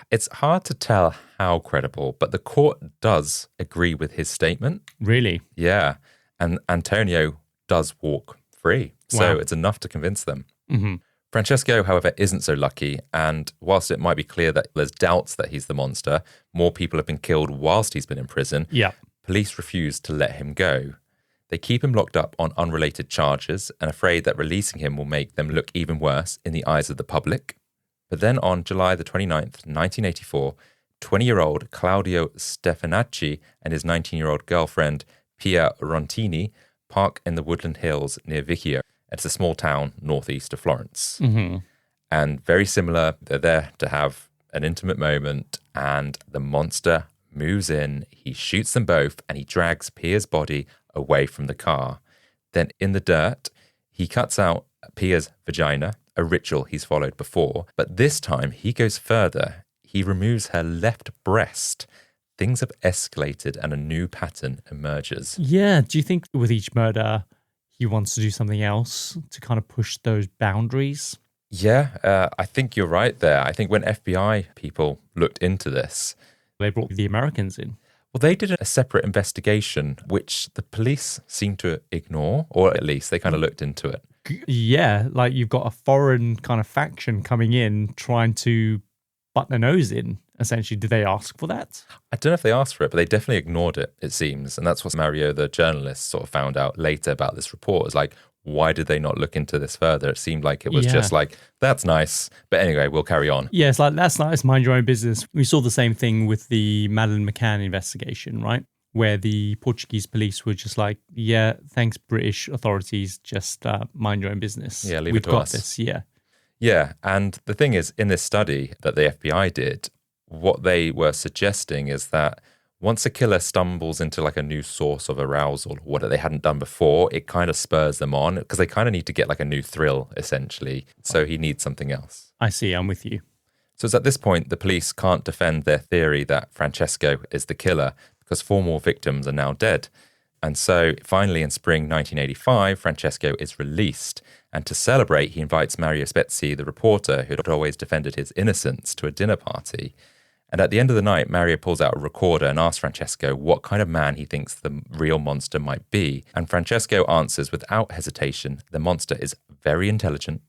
It's hard to tell how credible, but the court does agree with his statement. Really? Yeah. And Antonio does walk free. So Wow. it's enough to convince them. Mm-hmm. Francesco, however, isn't so lucky, and whilst it might be clear that there's doubts that he's the monster, more people have been killed whilst he's been in prison. Yeah. Police refuse to let him go. They keep him locked up on unrelated charges and afraid that releasing him will make them look even worse in the eyes of the public. But then on July the 29th, 1984, 20-year-old Claudio Stefanacci and his 19-year-old girlfriend, Pia Rontini, park in the Woodland Hills near Vicchio. It's a small town northeast of Florence. Mm-hmm. And very similar, they're there to have an intimate moment, and the monster moves in, he shoots them both, and he drags Pia's body away from the car. Then in the dirt, he cuts out Pia's vagina, a ritual he's followed before, but this time he goes further. He removes her left breast. Things have escalated and a new pattern emerges. Yeah. Do you think with each murder, he wants to do something else to kind of push those boundaries? Yeah, I think you're right there. I think when FBI people looked into this, They brought the Americans in. well, they did a separate investigation, which the police seemed to ignore, or at least they kind of looked into it. Yeah, like you've got a foreign kind of faction coming in trying to butt their nose in, essentially. Did they ask for that? I don't know if they asked for it, but they definitely ignored it, it seems. And that's what Mario, the journalist, sort of found out later about this report. It's like, why did they not look into this further? It seemed like it was just like, that's nice. But anyway, we'll carry on. Yeah, it's like, that's nice, mind your own business. We saw the same thing with the Madeleine McCann investigation, right? Where the Portuguese police were just like, yeah, thanks, British authorities, just mind your own business. Yeah, leave We've it to got us. this, yeah. Yeah, and the thing is, in this study that the FBI did, what they were suggesting is that once a killer stumbles into like a new source of arousal, what they hadn't done before, it kind of spurs them on because they kind of need to get like a new thrill, essentially. So he needs something else. I see. I'm with you. So it's at this point the police can't defend their theory that Francesco is the killer because 4 more victims are now dead. And so finally in spring 1985, Francesco is released. And to celebrate, he invites Mario Spezzi, the reporter who had always defended his innocence, to a dinner party. And at the end of the night, Mario pulls out a recorder and asks Francesco what kind of man he thinks the real monster might be. And Francesco answers without hesitation, the monster is very intelligent,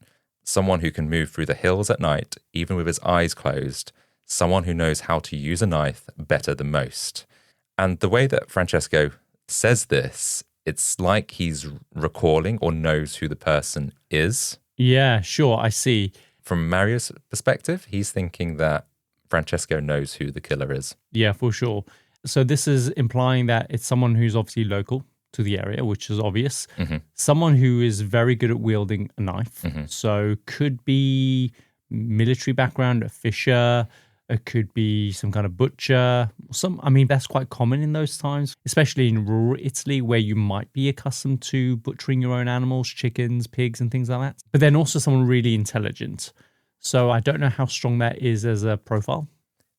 someone who can move through the hills at night, even with his eyes closed, someone who knows how to use a knife better than most. And the way that Francesco says this, it's like he's recalling or knows who the person is. Yeah, sure. I see. From Mario's perspective, he's thinking that Francesco knows who the killer is. Yeah, for sure. So this is implying that it's someone who's obviously local to the area, which is obvious. Mm-hmm. Someone who is very good at wielding a knife. Mm-hmm. So could be military background, a fisher. It could be some kind of butcher. That's quite common in those times, especially in rural Italy where you might be accustomed to butchering your own animals, chickens, pigs, and things like that. But then also someone really intelligent. So I don't know how strong that is as a profile.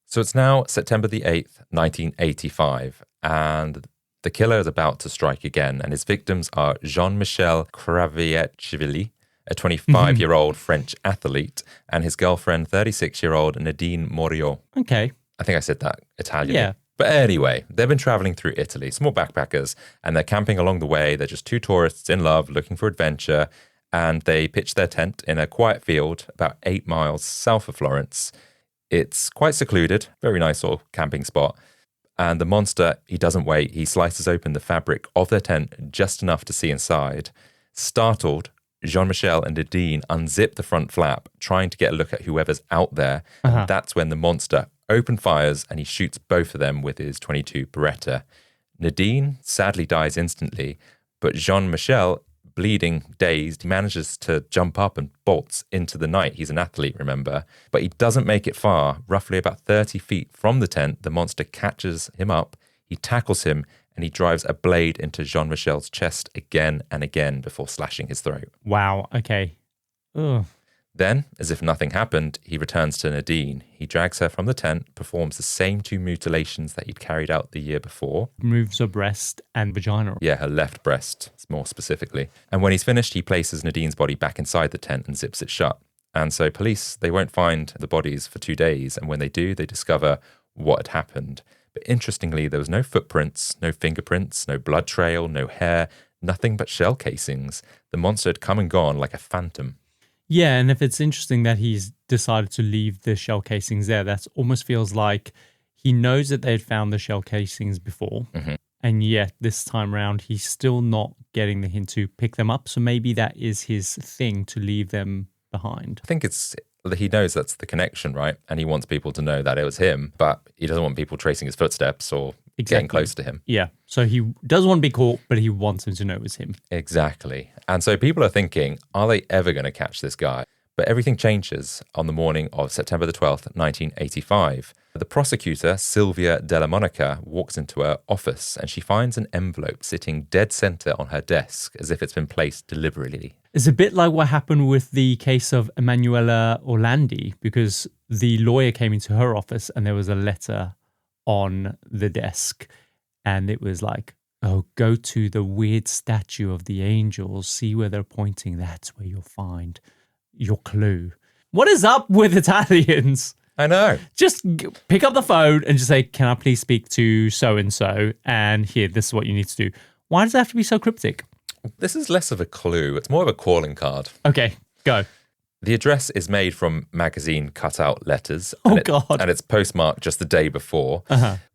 So it's now September the 8th, 1985, and the killer is about to strike again, and his victims are Jean-Michel Cravierchevili, a 25-year-old French athlete, and his girlfriend, 36-year-old Nadine Moriot. Okay. I think I said that Italian. Yeah. But anyway, they've been traveling through Italy, small backpackers, and they're camping along the way. They're just 2 tourists in love, looking for adventure, and they pitch their tent in a quiet field about 8 miles south of Florence. It's quite secluded, very nice little camping spot. And the monster, he doesn't wait. He slices open the fabric of their tent just enough to see inside. Startled, Jean-Michel and Nadine unzip the front flap, trying to get a look at whoever's out there. And that's when the monster open fires and he shoots both of them with his .22 Beretta. Nadine sadly dies instantly, but Jean-Michel, bleeding, dazed, manages to jump up and bolts into the night. He's an athlete, remember? But he doesn't make it far. Roughly about 30 feet from the tent, the monster catches him up, he tackles him, and he drives a blade into Jean-Michel's chest again and again before slashing his throat. Wow, okay. Ugh. Then, as if nothing happened, he returns to Nadine. He drags her from the tent, performs the same 2 mutilations that he'd carried out the year before. Removes her breast and vagina. Yeah, her left breast, more specifically. And when he's finished, he places Nadine's body back inside the tent and zips it shut. And so police, they won't find the bodies for 2 days. And when they do, they discover what had happened. But interestingly, there was no footprints, no fingerprints, no blood trail, no hair, nothing but shell casings. The monster had come and gone like a phantom. Yeah, and if it's interesting that he's decided to leave the shell casings there, that almost feels like he knows that they'd found the shell casings before, and yet this time around he's still not getting the hint to pick them up. So maybe that is his thing, to leave them behind. I think he knows that's the connection, right? And he wants people to know that it was him, but he doesn't want people tracing his footsteps or getting close to him. Yeah, so he does want to be caught, but he wants him to know it was him. Exactly. And so people are thinking, are they ever going to catch this guy? But everything changes on the morning of September the 12th, 1985. The prosecutor, Silvia Della Monica, walks into her office and she finds an envelope sitting dead center on her desk as if it's been placed deliberately. It's a bit like what happened with the case of Emanuela Orlandi, because the lawyer came into her office and there was a letter on the desk and it was like, oh, go to the weird statue of the angels, see where they're pointing, that's where you'll find your clue. What is up with Italians? I know. Just pick up the phone and just say, can I please speak to so-and-so? And here, this is what you need to do. Why does it have to be so cryptic? This is less of a clue. It's more of a calling card. Okay, go. The address is made from magazine cutout letters. God. And it's postmarked just the day before.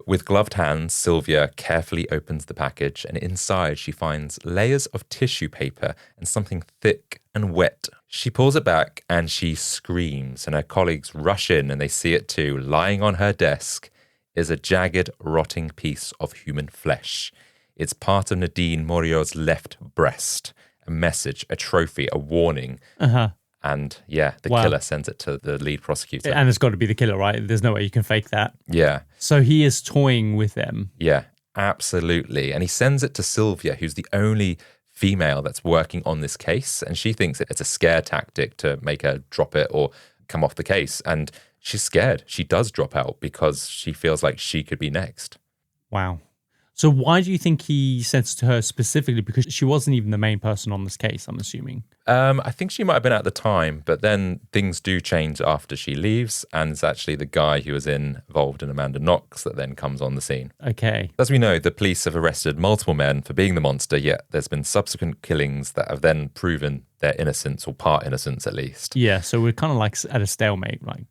With gloved hands, Sylvia carefully opens the package, and inside she finds layers of tissue paper and something thick and wet. She pulls it back and she screams, and her colleagues rush in and they see it too. Lying on her desk is a jagged, rotting piece of human flesh. It's part of Nadine Moriot's left breast. A message, a trophy, a warning. And yeah, the killer sends it to the lead prosecutor. And it's got to be the killer, right? There's no way you can fake that. Yeah. So he is toying with them. Yeah, absolutely. And he sends it to Sylvia, who's the only female that's working on this case. And she thinks it's a scare tactic to make her drop it or come off the case. And she's scared. She does drop out because she feels like she could be next. Wow. So why do you think he sent it to her specifically? Because she wasn't even the main person on this case, I'm assuming. I think she might have been at the time, but then things do change after she leaves, and it's actually the guy who was involved in Amanda Knox that then comes on the scene. Okay. As we know, the police have arrested multiple men for being the monster, yet there's been subsequent killings that have then proven their innocence, or part innocence at least. Yeah, so we're kind of like at a stalemate, like,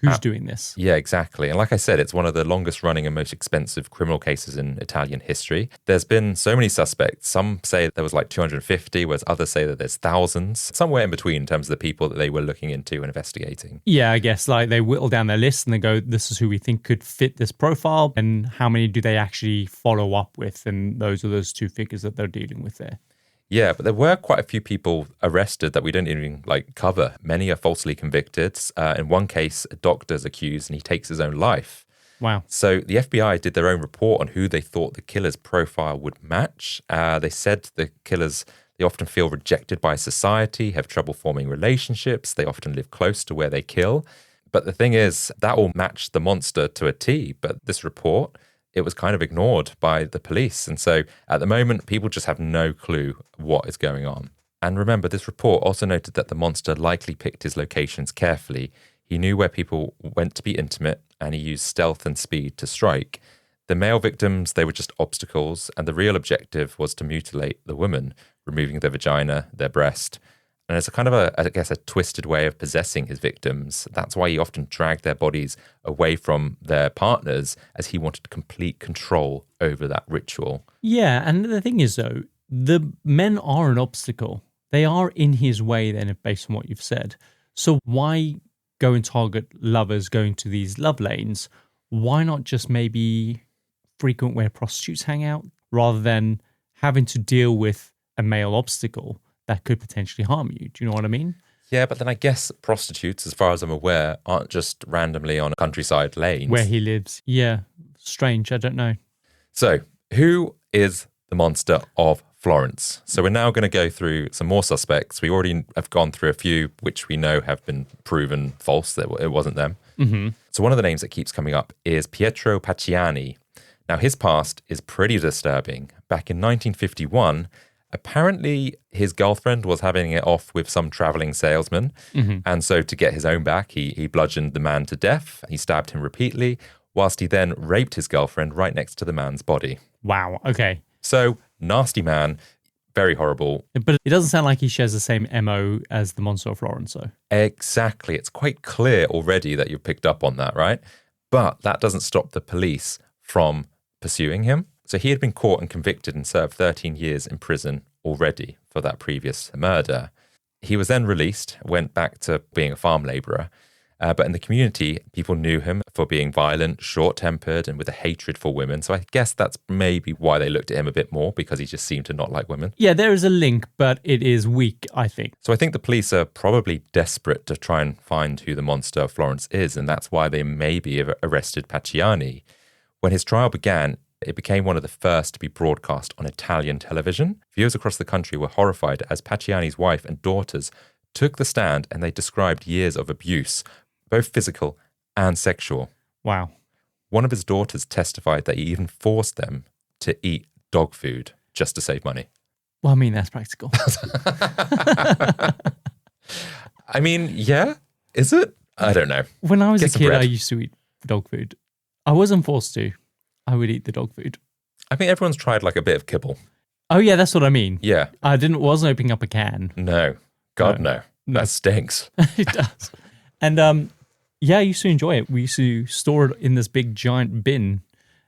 who's doing this? Yeah, exactly. And like I said, it's one of the longest running and most expensive criminal cases in Italian history. There's been so many suspects. Some say there was like 250, whereas others say that there's thousands. Somewhere in between in terms of the people that they were looking into and investigating. Yeah, I guess like they whittle down their list and they go, this is who we think could fit this profile. And how many do they actually follow up with? And those are those two figures that they're dealing with there. Yeah, but there were quite a few people arrested that we didn't even cover. Many are falsely convicted. In one case, a doctor's accused and he takes his own life. Wow. So the FBI did their own report on who they thought the killer's profile would match. They said the killers, they often feel rejected by society, have trouble forming relationships. They often live close to where they kill. But the thing is, that all matched the monster to a T. But this report, it was kind of ignored by the police. And so at the moment, people just have no clue what is going on. And remember, this report also noted that the monster likely picked his locations carefully. He knew where people went to be intimate, and he used stealth and speed to strike. The male victims, they were just obstacles, and the real objective was to mutilate the women, removing their vagina, their breast. And it's a kind of a twisted way of possessing his victims. That's why he often dragged their bodies away from their partners, as he wanted complete control over that ritual. Yeah, and the thing is, though, the men are an obstacle. They are in his way, then, based on what you've said. So why go and target lovers going to these love lanes? Why not just maybe frequent where prostitutes hang out, rather than having to deal with a male obstacle that could potentially harm you? Do you know what I mean? Yeah, but then I guess prostitutes, as far as I'm aware, aren't just randomly on countryside lanes. Where he lives. Yeah. Strange. I don't know. So, who is the monster of Florence? So we're now going to go through some more suspects. We already have gone through a few which we know have been proven false, that it wasn't them. Mm-hmm. So one of the names that keeps coming up is Pietro Pacciani. Now, his past is pretty disturbing. Back in 1951, apparently his girlfriend was having it off with some traveling salesman. Mm-hmm. And so to get his own back, he bludgeoned the man to death. He stabbed him repeatedly, whilst he then raped his girlfriend right next to the man's body. Wow. Okay. So, nasty man, very horrible. But it doesn't sound like he shares the same MO as the Monster of Florence, though. Exactly. It's quite clear already that you've picked up on that, right? But that doesn't stop the police from pursuing him. So he had been caught and convicted and served 13 years in prison already for that previous murder. He was then released, went back to being a farm labourer. But in the community, people knew him for being violent, short-tempered, and with a hatred for women. So I guess that's maybe why they looked at him a bit more, because he just seemed to not like women. Yeah, there is a link, but it is weak, I think. So I think the police are probably desperate to try and find who the Monster of Florence is, and that's why they maybe have arrested Pacciani. When his trial began, it became one of the first to be broadcast on Italian television. Viewers across the country were horrified as Pacciani's wife and daughters took the stand, and they described years of abuse, both physical and sexual. Wow. One of his daughters testified that he even forced them to eat dog food just to save money. Well, I mean, that's practical. I mean, yeah, is it? I don't know. When I was Get a some kid, bread. I used to eat dog food. I wasn't forced to. I would eat the dog food. I think everyone's tried like a bit of kibble. Oh, yeah, that's what I mean. Yeah. I wasn't opening up a can. No. God, no. That stinks. It does. And yeah, I used to enjoy it. We used to store it in this big giant bin.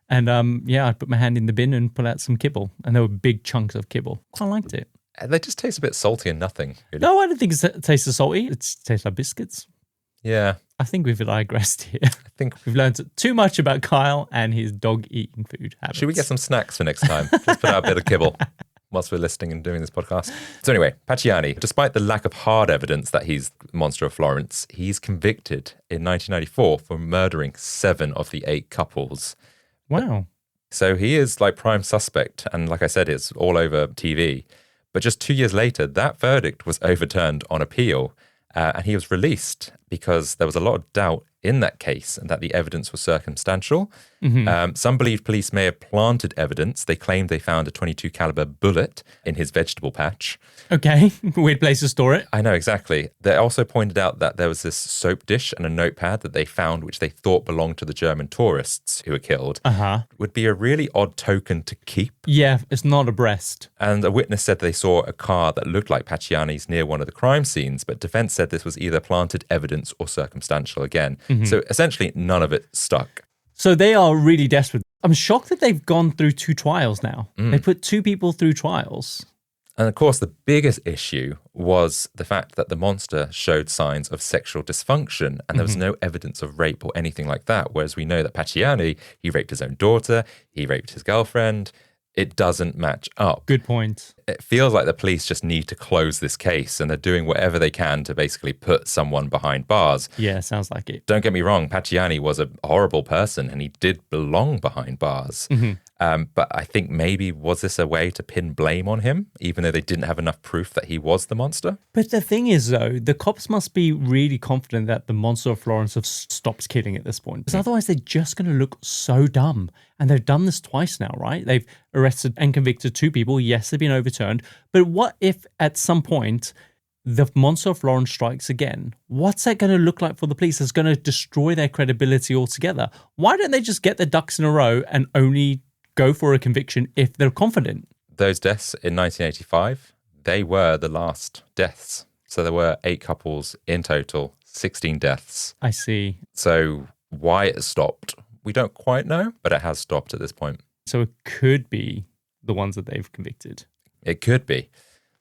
And yeah, I'd put my hand in the bin and pull out some kibble. And there were big chunks of kibble. I liked it. They just taste a bit salty and nothing, really. No, I don't think it tastes salty. It tastes like biscuits. Yeah. I think we've digressed here. I think We've learned too much about Kyle and his dog eating food habits. Should we get some snacks for next time? Just put out a bit of kibble. whilst we're listening and doing this podcast. So anyway, Pacciani, despite the lack of hard evidence that he's Monster of Florence, he's convicted in 1994 for murdering 7 of the 8 couples. Wow. So he is like prime suspect. And like I said, it's all over TV. But just 2 years later, that verdict was overturned on appeal. And he was released because there was a lot of doubt in that case and that the evidence was circumstantial. Some believe police may have planted evidence. They claimed they found a .22 caliber bullet in his vegetable patch. Okay, weird place to store it. I know, exactly. They also pointed out that there was this soap dish and a notepad that they found, which they thought belonged to the German tourists who were killed. Would be a really odd token to keep. Yeah, it's not a breast. And a witness said they saw a car that looked like Pacciani's near one of the crime scenes, but defense said this was either planted evidence or circumstantial again. So essentially, none of it stuck. So they are really desperate. I'm shocked that they've gone through 2 trials now. They put 2 people through trials. And of course, the biggest issue was the fact that the monster showed signs of sexual dysfunction and there was no evidence of rape or anything like that. Whereas we know that Pacciani, he raped his own daughter, he raped his girlfriend. It doesn't match up. Good point. It feels like the police just need to close this case and they're doing whatever they can to basically put someone behind bars. Yeah, sounds like it. Don't get me wrong, Pacciani was a horrible person and he did belong behind bars. But I think maybe was this a way to pin blame on him, even though they didn't have enough proof that he was the monster? But the thing is, though, the cops must be really confident that the Monster of Florence have stopped killing at this point. Because otherwise they're just going to look so dumb. And they've done this twice now, right? They've arrested and convicted 2 people. Yes, they've been overturned. But what if at some point the Monster of Florence strikes again? What's that going to look like for the police? It's going to destroy their credibility altogether. Why don't they just get their ducks in a row and only go for a conviction if they're confident? Those deaths in 1985, they were the last deaths. So there were 8 couples in total, 16 deaths. I see. So why it stopped, we don't quite know, but it has stopped at this point. So it could be the ones that they've convicted. It could be.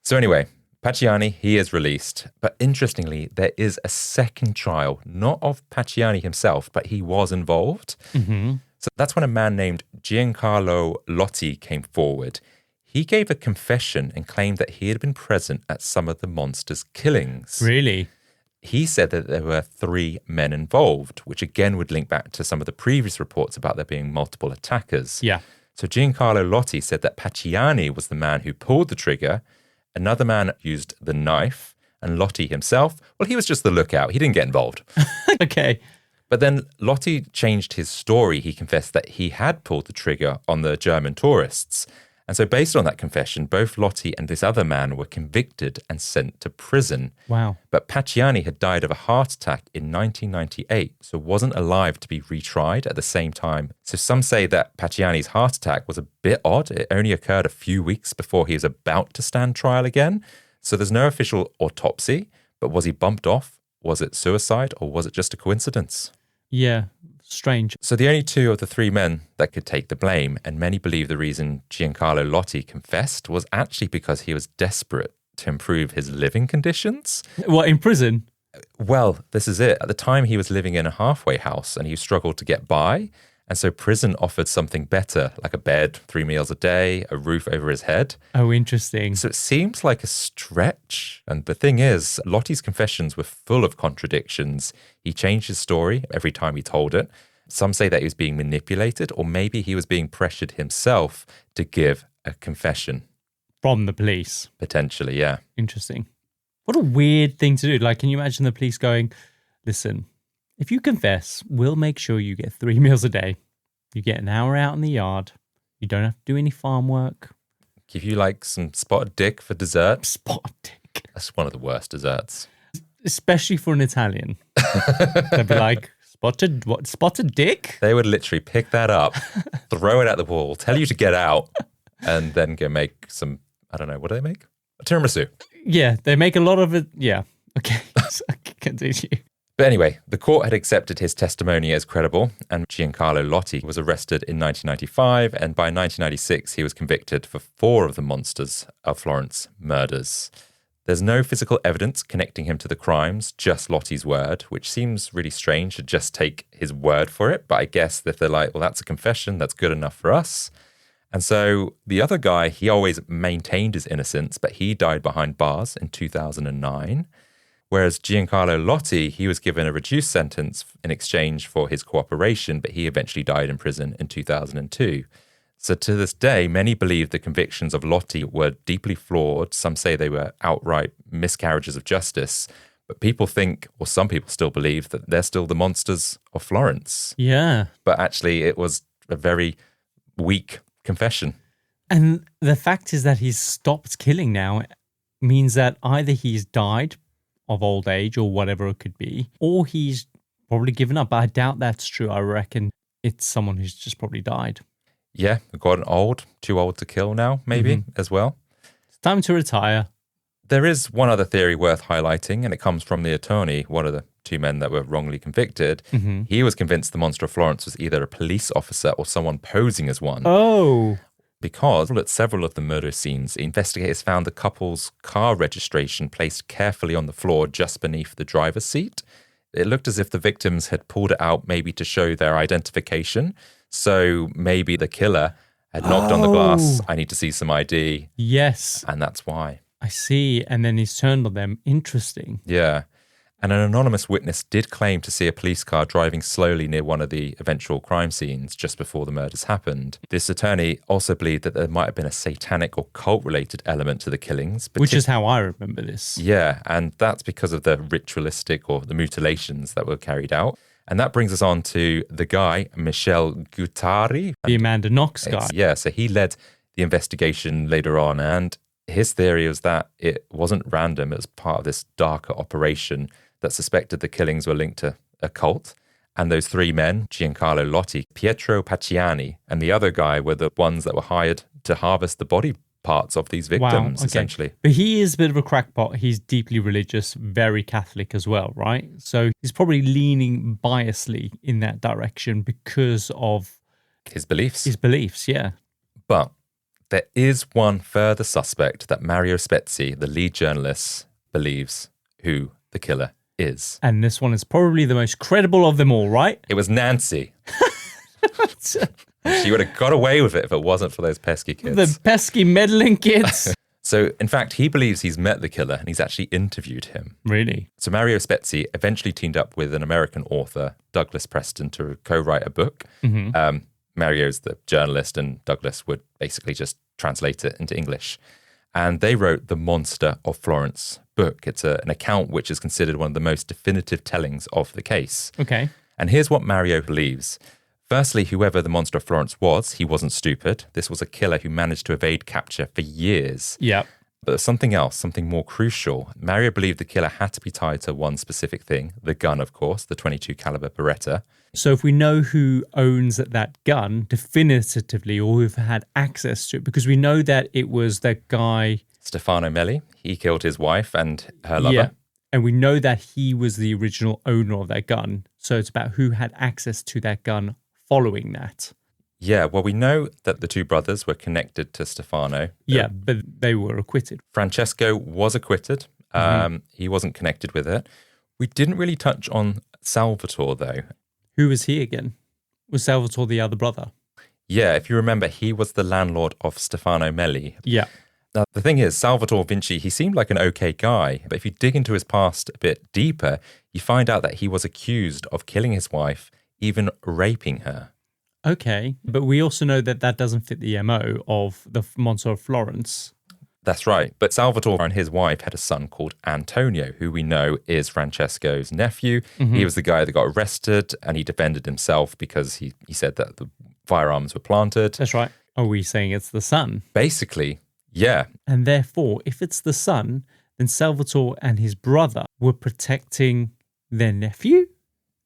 So anyway, Pacciani, he is released. But interestingly, there is a second trial, not of Pacciani himself, but he was involved. So that's when a man named Giancarlo Lotti came forward. He gave a confession and claimed that he had been present at some of the monster's killings. Really? He said that there were 3 men involved, which again would link back to some of the previous reports about there being multiple attackers. Yeah. So Giancarlo Lotti said that Pacciani was the man who pulled the trigger, another man used the knife, and Lotti himself, well, he was just the lookout. He didn't get involved. Okay. But then Lotti changed his story. He confessed that he had pulled the trigger on the German tourists. And so based on that confession, both Lotti and this other man were convicted and sent to prison. Wow. But Pacciani had died of a heart attack in 1998, so wasn't alive to be retried at the same time. So some say that Pacciani's heart attack was a bit odd. It only occurred a few weeks before he was about to stand trial again. So there's no official autopsy, but was he bumped off? Was it suicide or was it just a coincidence? Yeah, strange. So the only 2 of the 3 men that could take the blame, and many believe the reason Giancarlo Lotti confessed was actually because he was desperate to improve his living conditions. What, in prison? Well, this is it. At the time, he was living in a halfway house and he struggled to get by. And so prison offered something better, like a bed, 3 meals a day, a roof over his head. Oh, interesting. So it seems like a stretch. And the thing is, Lotti's confessions were full of contradictions. He changed his story every time he told it. Some say that he was being manipulated, or maybe he was being pressured himself to give a confession. From the police? Potentially, yeah. Interesting. What a weird thing to do. Like, can you imagine the police going, listen, if you confess, we'll make sure you get 3 meals a day. You get an hour out in the yard. You don't have to do any farm work. Give you like some spotted dick for dessert. Spotted dick. That's one of the worst desserts. Especially for an Italian. They'd be like, spotted what? Spotted dick? They would literally pick that up, throw it at the wall, tell you to get out, and then go make some, I don't know, what do they make? A tiramisu. Yeah, they make a lot of it. Yeah. Okay. Continue. But anyway, the court had accepted his testimony as credible, and Giancarlo Lotti was arrested in 1995, and by 1996 he was convicted for 4 of the Monsters of Florence murders. There's no physical evidence connecting him to the crimes, just Lotti's word, which seems really strange to just take his word for it, but I guess if they're like, well, that's a confession, that's good enough for us. And so the other guy, he always maintained his innocence, but he died behind bars in 2009. Whereas Giancarlo Lotti, he was given a reduced sentence in exchange for his cooperation, but he eventually died in prison in 2002. So to this day, many believe the convictions of Lotti were deeply flawed. Some say they were outright miscarriages of justice. But people think, or some people still believe, that they're still the monsters of Florence. Yeah. But actually, it was a very weak confession. And the fact is that he's stopped killing now means that either he's died of old age or whatever it could be, or he's probably given up. But I doubt that's true. I reckon it's someone who's just probably died. Yeah, gotten old, too old to kill now, maybe, as well. It's time to retire. There is one other theory worth highlighting, and it comes from the attorney, one of the two men that were wrongly convicted. He was convinced the Monster of Florence was either a police officer or someone posing as one. Oh. Because at several of the murder scenes, investigators found the couple's car registration placed carefully on the floor just beneath the driver's seat. It looked as if the victims had pulled it out maybe to show their identification. So maybe the killer had knocked on the glass, I need to see some ID. Yes. And that's why. I see. And then he's turned on them. Interesting. Yeah. And an anonymous witness did claim to see a police car driving slowly near one of the eventual crime scenes just before the murders happened. This attorney also believed that there might have been a satanic or cult-related element to the killings. Which is how I remember this. Yeah, and that's because of the ritualistic or the mutilations that were carried out. And that brings us on to the guy, Michel Guattari. The Amanda Knox guy. Yeah, so he led the investigation later on, and his theory was that it wasn't random. It was part of this darker operation that suspected the killings were linked to a cult. And those three men, Giancarlo Lotti, Pietro Pacciani, and the other guy were the ones that were hired to harvest the body parts of these victims, essentially. But he is a bit of a crackpot. He's deeply religious, very Catholic as well, right? So he's probably leaning biasly in that direction because of his beliefs. His beliefs, yeah. But there is one further suspect that Mario Spezzi, the lead journalist, believes who the killer is. And this one is probably the most credible of them all, right? It was Nancy. She would have got away with it if it wasn't for those pesky kids. The pesky meddling kids. So, in fact, he believes he's met the killer and he's actually interviewed him. Really? So Mario Spezzi eventually teamed up with an American author, Douglas Preston, to co-write a book. Mario's the journalist and Douglas would basically just translate it into English. And they wrote the Monster of Florence book. It's an account which is considered one of the most definitive tellings of the case. Okay. And here's what Mario believes. Firstly, whoever the Monster of Florence was, he wasn't stupid. This was a killer who managed to evade capture for years. Yeah. But there's something else, something more crucial. Mario believed the killer had to be tied to one specific thing, the gun, of course, the .22 caliber Beretta. So if we know who owns that gun definitively or who've had access to it, because we know that it was that guy... Stefano Melli. He killed his wife and her lover. Yeah. And we know that he was the original owner of that gun. So it's about who had access to that gun following that. Yeah, well, we know that the two brothers were connected to Stefano. Yeah, but they were acquitted. Francesco was acquitted. He wasn't connected with it. We didn't really touch on Salvatore, though. Who was he again? Was Salvatore the other brother? Yeah, if you remember, he was the landlord of Stefano Melli. Yeah. Now, the thing is, Salvatore Vinci, he seemed like an okay guy, but if you dig into his past a bit deeper, you find out that he was accused of killing his wife, even raping her. Okay, but we also know that that doesn't fit the MO of the Monster of Florence. That's right. But Salvatore and his wife had a son called Antonio, who we know is Francesco's nephew. He was the guy that got arrested and he defended himself because he said that the firearms were planted. That's right. Are we saying it's the son? Basically, yeah. And therefore, if it's the son, then Salvatore and his brother were protecting their nephew?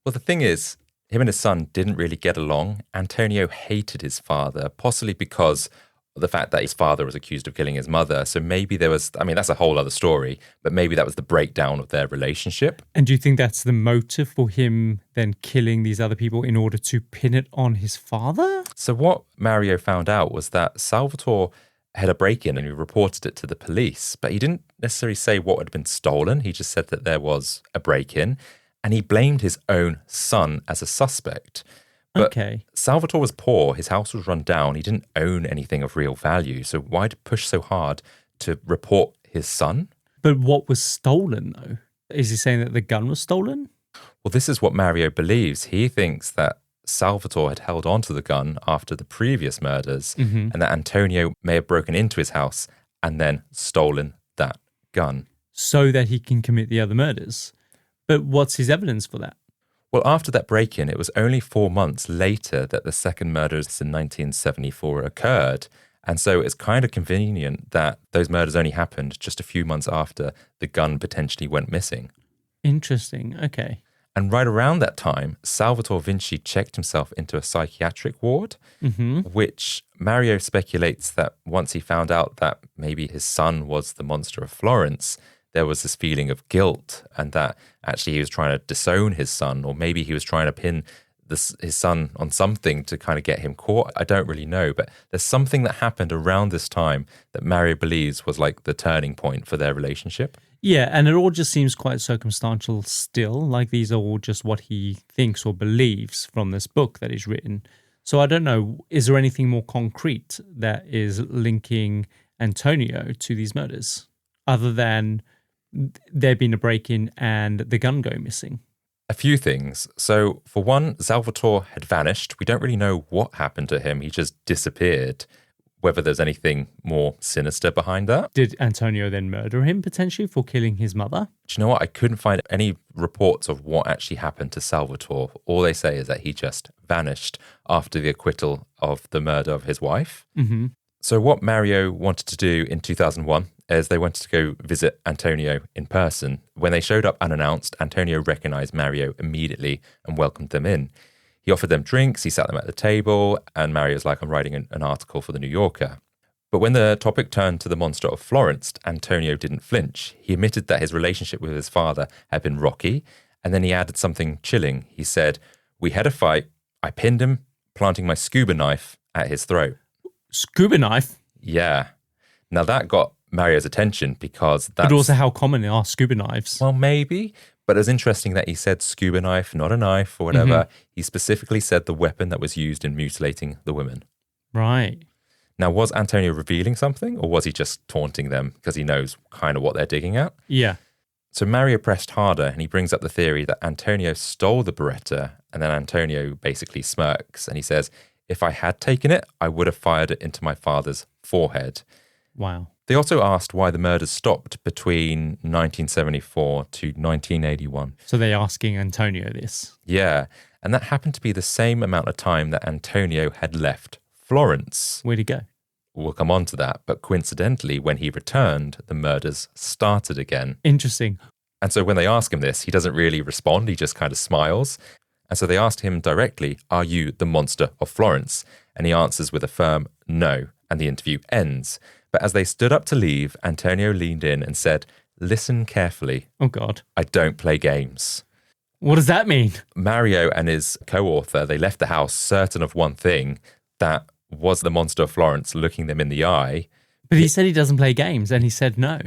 Well, the thing is, him and his son didn't really get along. Antonio hated his father, possibly because of the fact that his father was accused of killing his mother. So maybe there was, I mean, that's a whole other story, but maybe that was the breakdown of their relationship. And do you think that's the motive for him then killing these other people in order to pin it on his father? So what Mario found out was that Salvatore had a break-in and he reported it to the police, but he didn't necessarily say what had been stolen. He just said that there was a break-in and he blamed his own son as a suspect. Okay. Salvatore was poor. His house was run down. He didn't own anything of real value. So why push so hard to report his son? But what was stolen, though? Is he saying that the gun was stolen? Well, this is what Mario believes. He thinks that Salvatore had held on to the gun after the previous murders and that Antonio may have broken into his house and then stolen that gun. So that he can commit the other murders. But what's his evidence for that? Well, after that break-in, it was only 4 months later that the second murders in 1974 occurred. And so it's kind of convenient that those murders only happened just a few months after the gun potentially went missing. Interesting. Okay. And right around that time, Salvatore Vinci checked himself into a psychiatric ward, which Mario speculates that once he found out that maybe his son was the Monster of Florence, there was this feeling of guilt and that actually he was trying to disown his son, or maybe he was trying to pin his son on something to kind of get him caught. I don't really know, but there's something that happened around this time that Mario believes was like the turning point for their relationship. Yeah, and it all just seems quite circumstantial still. Like these are all just what he thinks or believes from this book that he's written. So I don't know, is there anything more concrete that is linking Antonio to these murders other than there being a break-in and the gun going missing? A few things. So for one, Salvatore had vanished. We don't really know what happened to him. He just disappeared. Whether there's anything more sinister behind that. Did Antonio then murder him potentially for killing his mother? Do you know what? I couldn't find any reports of what actually happened to Salvatore. All they say is that he just vanished after the acquittal of the murder of his wife. So what Mario wanted to do in 2001 is they wanted to go visit Antonio in person. When they showed up unannounced, Antonio recognized Mario immediately and welcomed them in. He offered them drinks, he sat them at the table, and Mario's like, I'm writing an article for the New Yorker. But when the topic turned to the Monster of Florence, Antonio didn't flinch. He admitted that his relationship with his father had been rocky, and then he added something chilling. He said, we had a fight, I pinned him, planting my scuba knife at his throat. Scuba knife? Yeah. Now that got Mario's attention because that's... But also how common are scuba knives? Well, maybe. But it was interesting that he said scuba knife, not a knife or whatever. He specifically said the weapon that was used in mutilating the women. Right. Now, was Antonio revealing something or was he just taunting them because he knows kind of what they're digging at? Yeah. So Mario pressed harder and he brings up the theory that Antonio stole the Beretta, and then Antonio basically smirks and he says, if I had taken it, I would have fired it into my father's forehead. Wow. They also asked why the murders stopped between 1974 to 1981. So they're asking Antonio this? Yeah, and that happened to be the same amount of time that Antonio had left Florence. Where'd he go? We'll come on to that, but coincidentally, when he returned, the murders started again. Interesting. And so when they ask him this, he doesn't really respond, he just kind of smiles. And so they asked him directly, are you the Monster of Florence? And he answers with a firm no, and the interview ends. But as they stood up to leave, Antonio leaned in and said, listen carefully. Oh, God. I don't play games. What does that mean? Mario and his co-author, they left the house certain of one thing, that was the Monster of Florence looking them in the eye. But he said he doesn't play games, and he said no.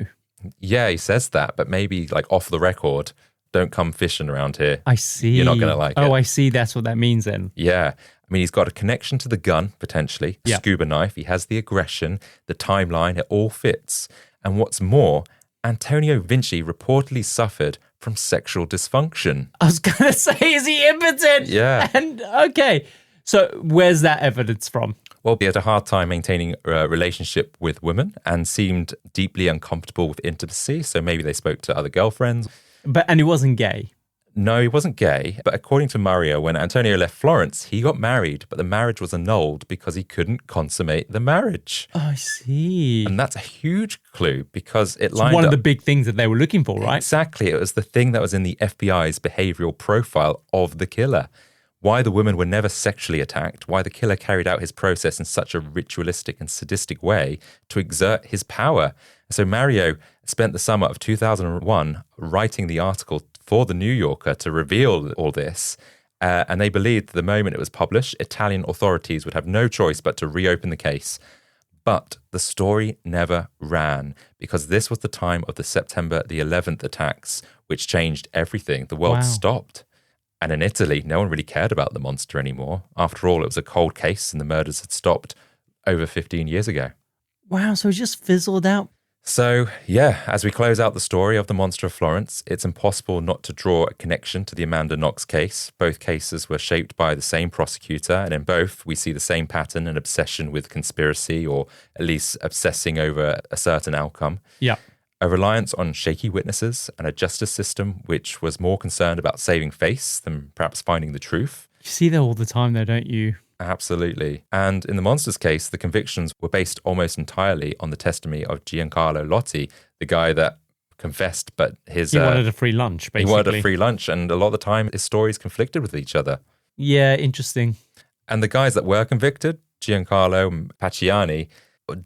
Yeah, he says that, but maybe like off the record, don't come fishing around here. I see. You're not going to like it. Oh, I see. That's what that means then. Yeah. I mean, he's got a connection to the gun, potentially. Yeah. Scuba knife. He has the aggression, the timeline. It all fits. And what's more, Antonio Vinci reportedly suffered from sexual dysfunction. I was going to say, is he impotent? Yeah. And okay. So where's that evidence from? Well, he had a hard time maintaining a relationship with women and seemed deeply uncomfortable with intimacy. So maybe they spoke to other girlfriends. And he wasn't gay. No, he wasn't gay. But according to Mario, when Antonio left Florence, he got married, but the marriage was annulled because he couldn't consummate the marriage. Oh, I see. And that's a huge clue because it It's lined one up. of the big things that they were looking for, right? Exactly. It was the thing that was in the FBI's behavioral profile of the killer. Why the women were never sexually attacked, why the killer carried out his process in such a ritualistic and sadistic way to exert his power. So Mario spent the summer of 2001 writing the article for the New Yorker to reveal all this. And they believed the moment it was published, Italian authorities would have no choice but to reopen the case. But the story never ran because this was the time of the September the 11th attacks, which changed everything. The world Wow. stopped. And in Italy, no one really cared about the monster anymore. After all, it was a cold case and the murders had stopped over 15 years ago. Wow, so it just fizzled out. So, yeah, as we close out the story of the Monster of Florence, it's impossible not to draw a connection to the Amanda Knox case. Both cases were shaped by the same prosecutor, and in both, we see the same pattern, an obsession with conspiracy, or at least obsessing over a certain outcome. Yeah. A reliance on shaky witnesses and a justice system which was more concerned about saving face than perhaps finding the truth. You see that all the time, though, don't you? Absolutely. And in the monster's case, the convictions were based almost entirely on the testimony of Giancarlo Lotti, the guy that confessed, but He wanted a free lunch, basically. He wanted a free lunch, and a lot of the time, his stories conflicted with each other. Yeah, interesting. And the guys that were convicted, Giancarlo and Pacciani,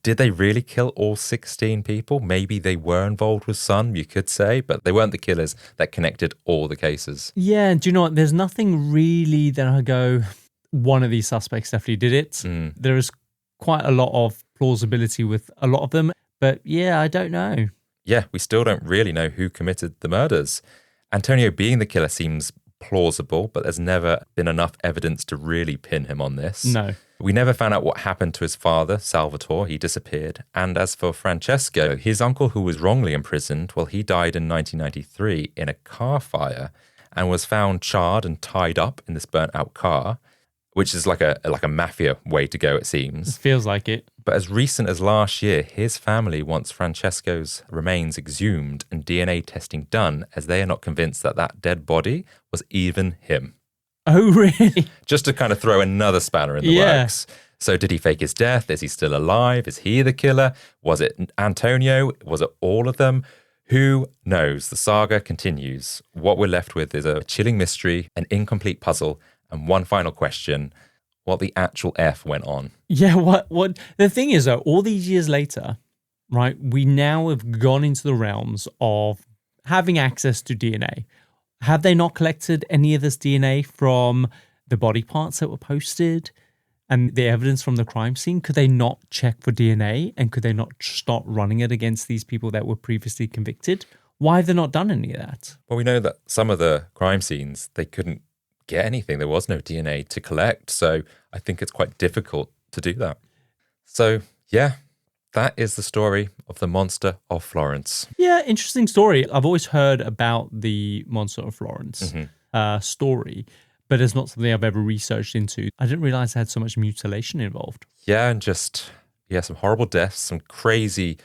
did they really kill all 16 people? Maybe they were involved with some, you could say, but they weren't the killers that connected all the cases. Yeah, and do you know what? There's nothing really that I go, one of these suspects definitely did it. There is quite a lot of plausibility with a lot of them, but yeah, I don't know. Yeah, we still don't really know who committed the murders. Antonio being the killer seems plausible, but there's never been enough evidence to really pin him on this. No. We never found out what happened to his father, Salvatore. He disappeared. And as for Francesco, his uncle who was wrongly imprisoned, well, he died in 1993 in a car fire and was found charred and tied up in this burnt out car, which is like a mafia way to go, it seems. It feels like it. But as recent as last year, his family wants Francesco's remains exhumed and DNA testing done, as they are not convinced that that dead body was even him. Oh, really? Just to kind of throw another spanner in the works. So did he fake his death? Is he still alive? Is he the killer? Was it Antonio? Was it all of them? Who knows? The saga continues. What we're left with is a chilling mystery, an incomplete puzzle, and one final question. What the actual F went on? Yeah, what? The thing is, though, all these years later, right, we now have gone into the realms of having access to DNA. Have they not collected any of this DNA from the body parts that were posted and the evidence from the crime scene? Could they not check for DNA, and could they not start running it against these people that were previously convicted? Why have they not done any of that? Well, we know that some of the crime scenes, they couldn't get anything. There was no DNA to collect. So I think it's quite difficult to do that. So, yeah, that is the story of the Monster of Florence. Yeah, interesting story. I've always heard about the Monster of Florence story, but it's not something I've ever researched into. I didn't realize it had so much mutilation involved. Yeah, and just, some horrible deaths, some crazy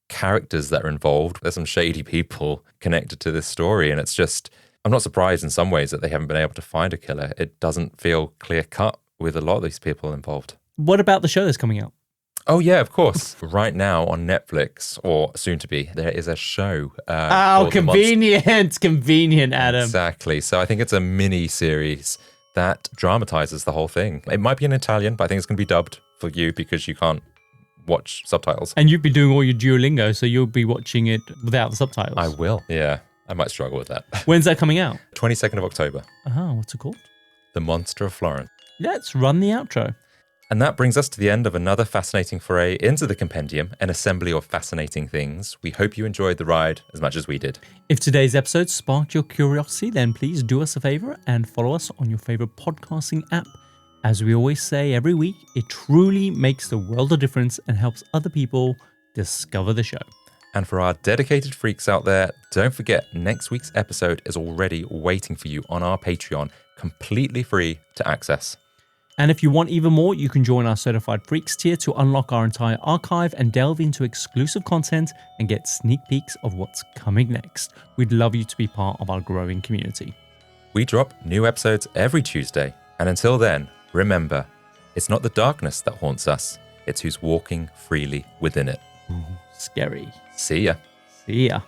characters that are involved. There's some shady people connected to this story, and it's just, I'm not surprised in some ways that they haven't been able to find a killer. It doesn't feel clear-cut with a lot of these people involved. What about the show that's coming out? Oh, yeah, of course. Right now on Netflix, or soon to be, there is a show. Convenient. Convenient, Adam. Exactly. So I think it's a mini-series that dramatizes the whole thing. It might be in Italian, but I think it's going to be dubbed for you because you can't watch subtitles. And you'd be doing all your Duolingo, so you'll be watching it without the subtitles. I will. Yeah, I might struggle with that. When's that coming out? 22nd of October. What's it called? The Monster of Florence. Let's run the outro. And that brings us to the end of another fascinating foray into the Compendium, an assembly of fascinating things. We hope you enjoyed the ride as much as we did. If today's episode sparked your curiosity, then please do us a favor and follow us on your favorite podcasting app. As we always say every week, it truly makes the world of difference and helps other people discover the show. And for our dedicated freaks out there, don't forget next week's episode is already waiting for you on our Patreon, completely free to access. And if you want even more, you can join our Certified Freaks tier to unlock our entire archive and delve into exclusive content and get sneak peeks of what's coming next. We'd love you to be part of our growing community. We drop new episodes every Tuesday. And until then, remember, it's not the darkness that haunts us, it's who's walking freely within it. Scary. See ya. See ya.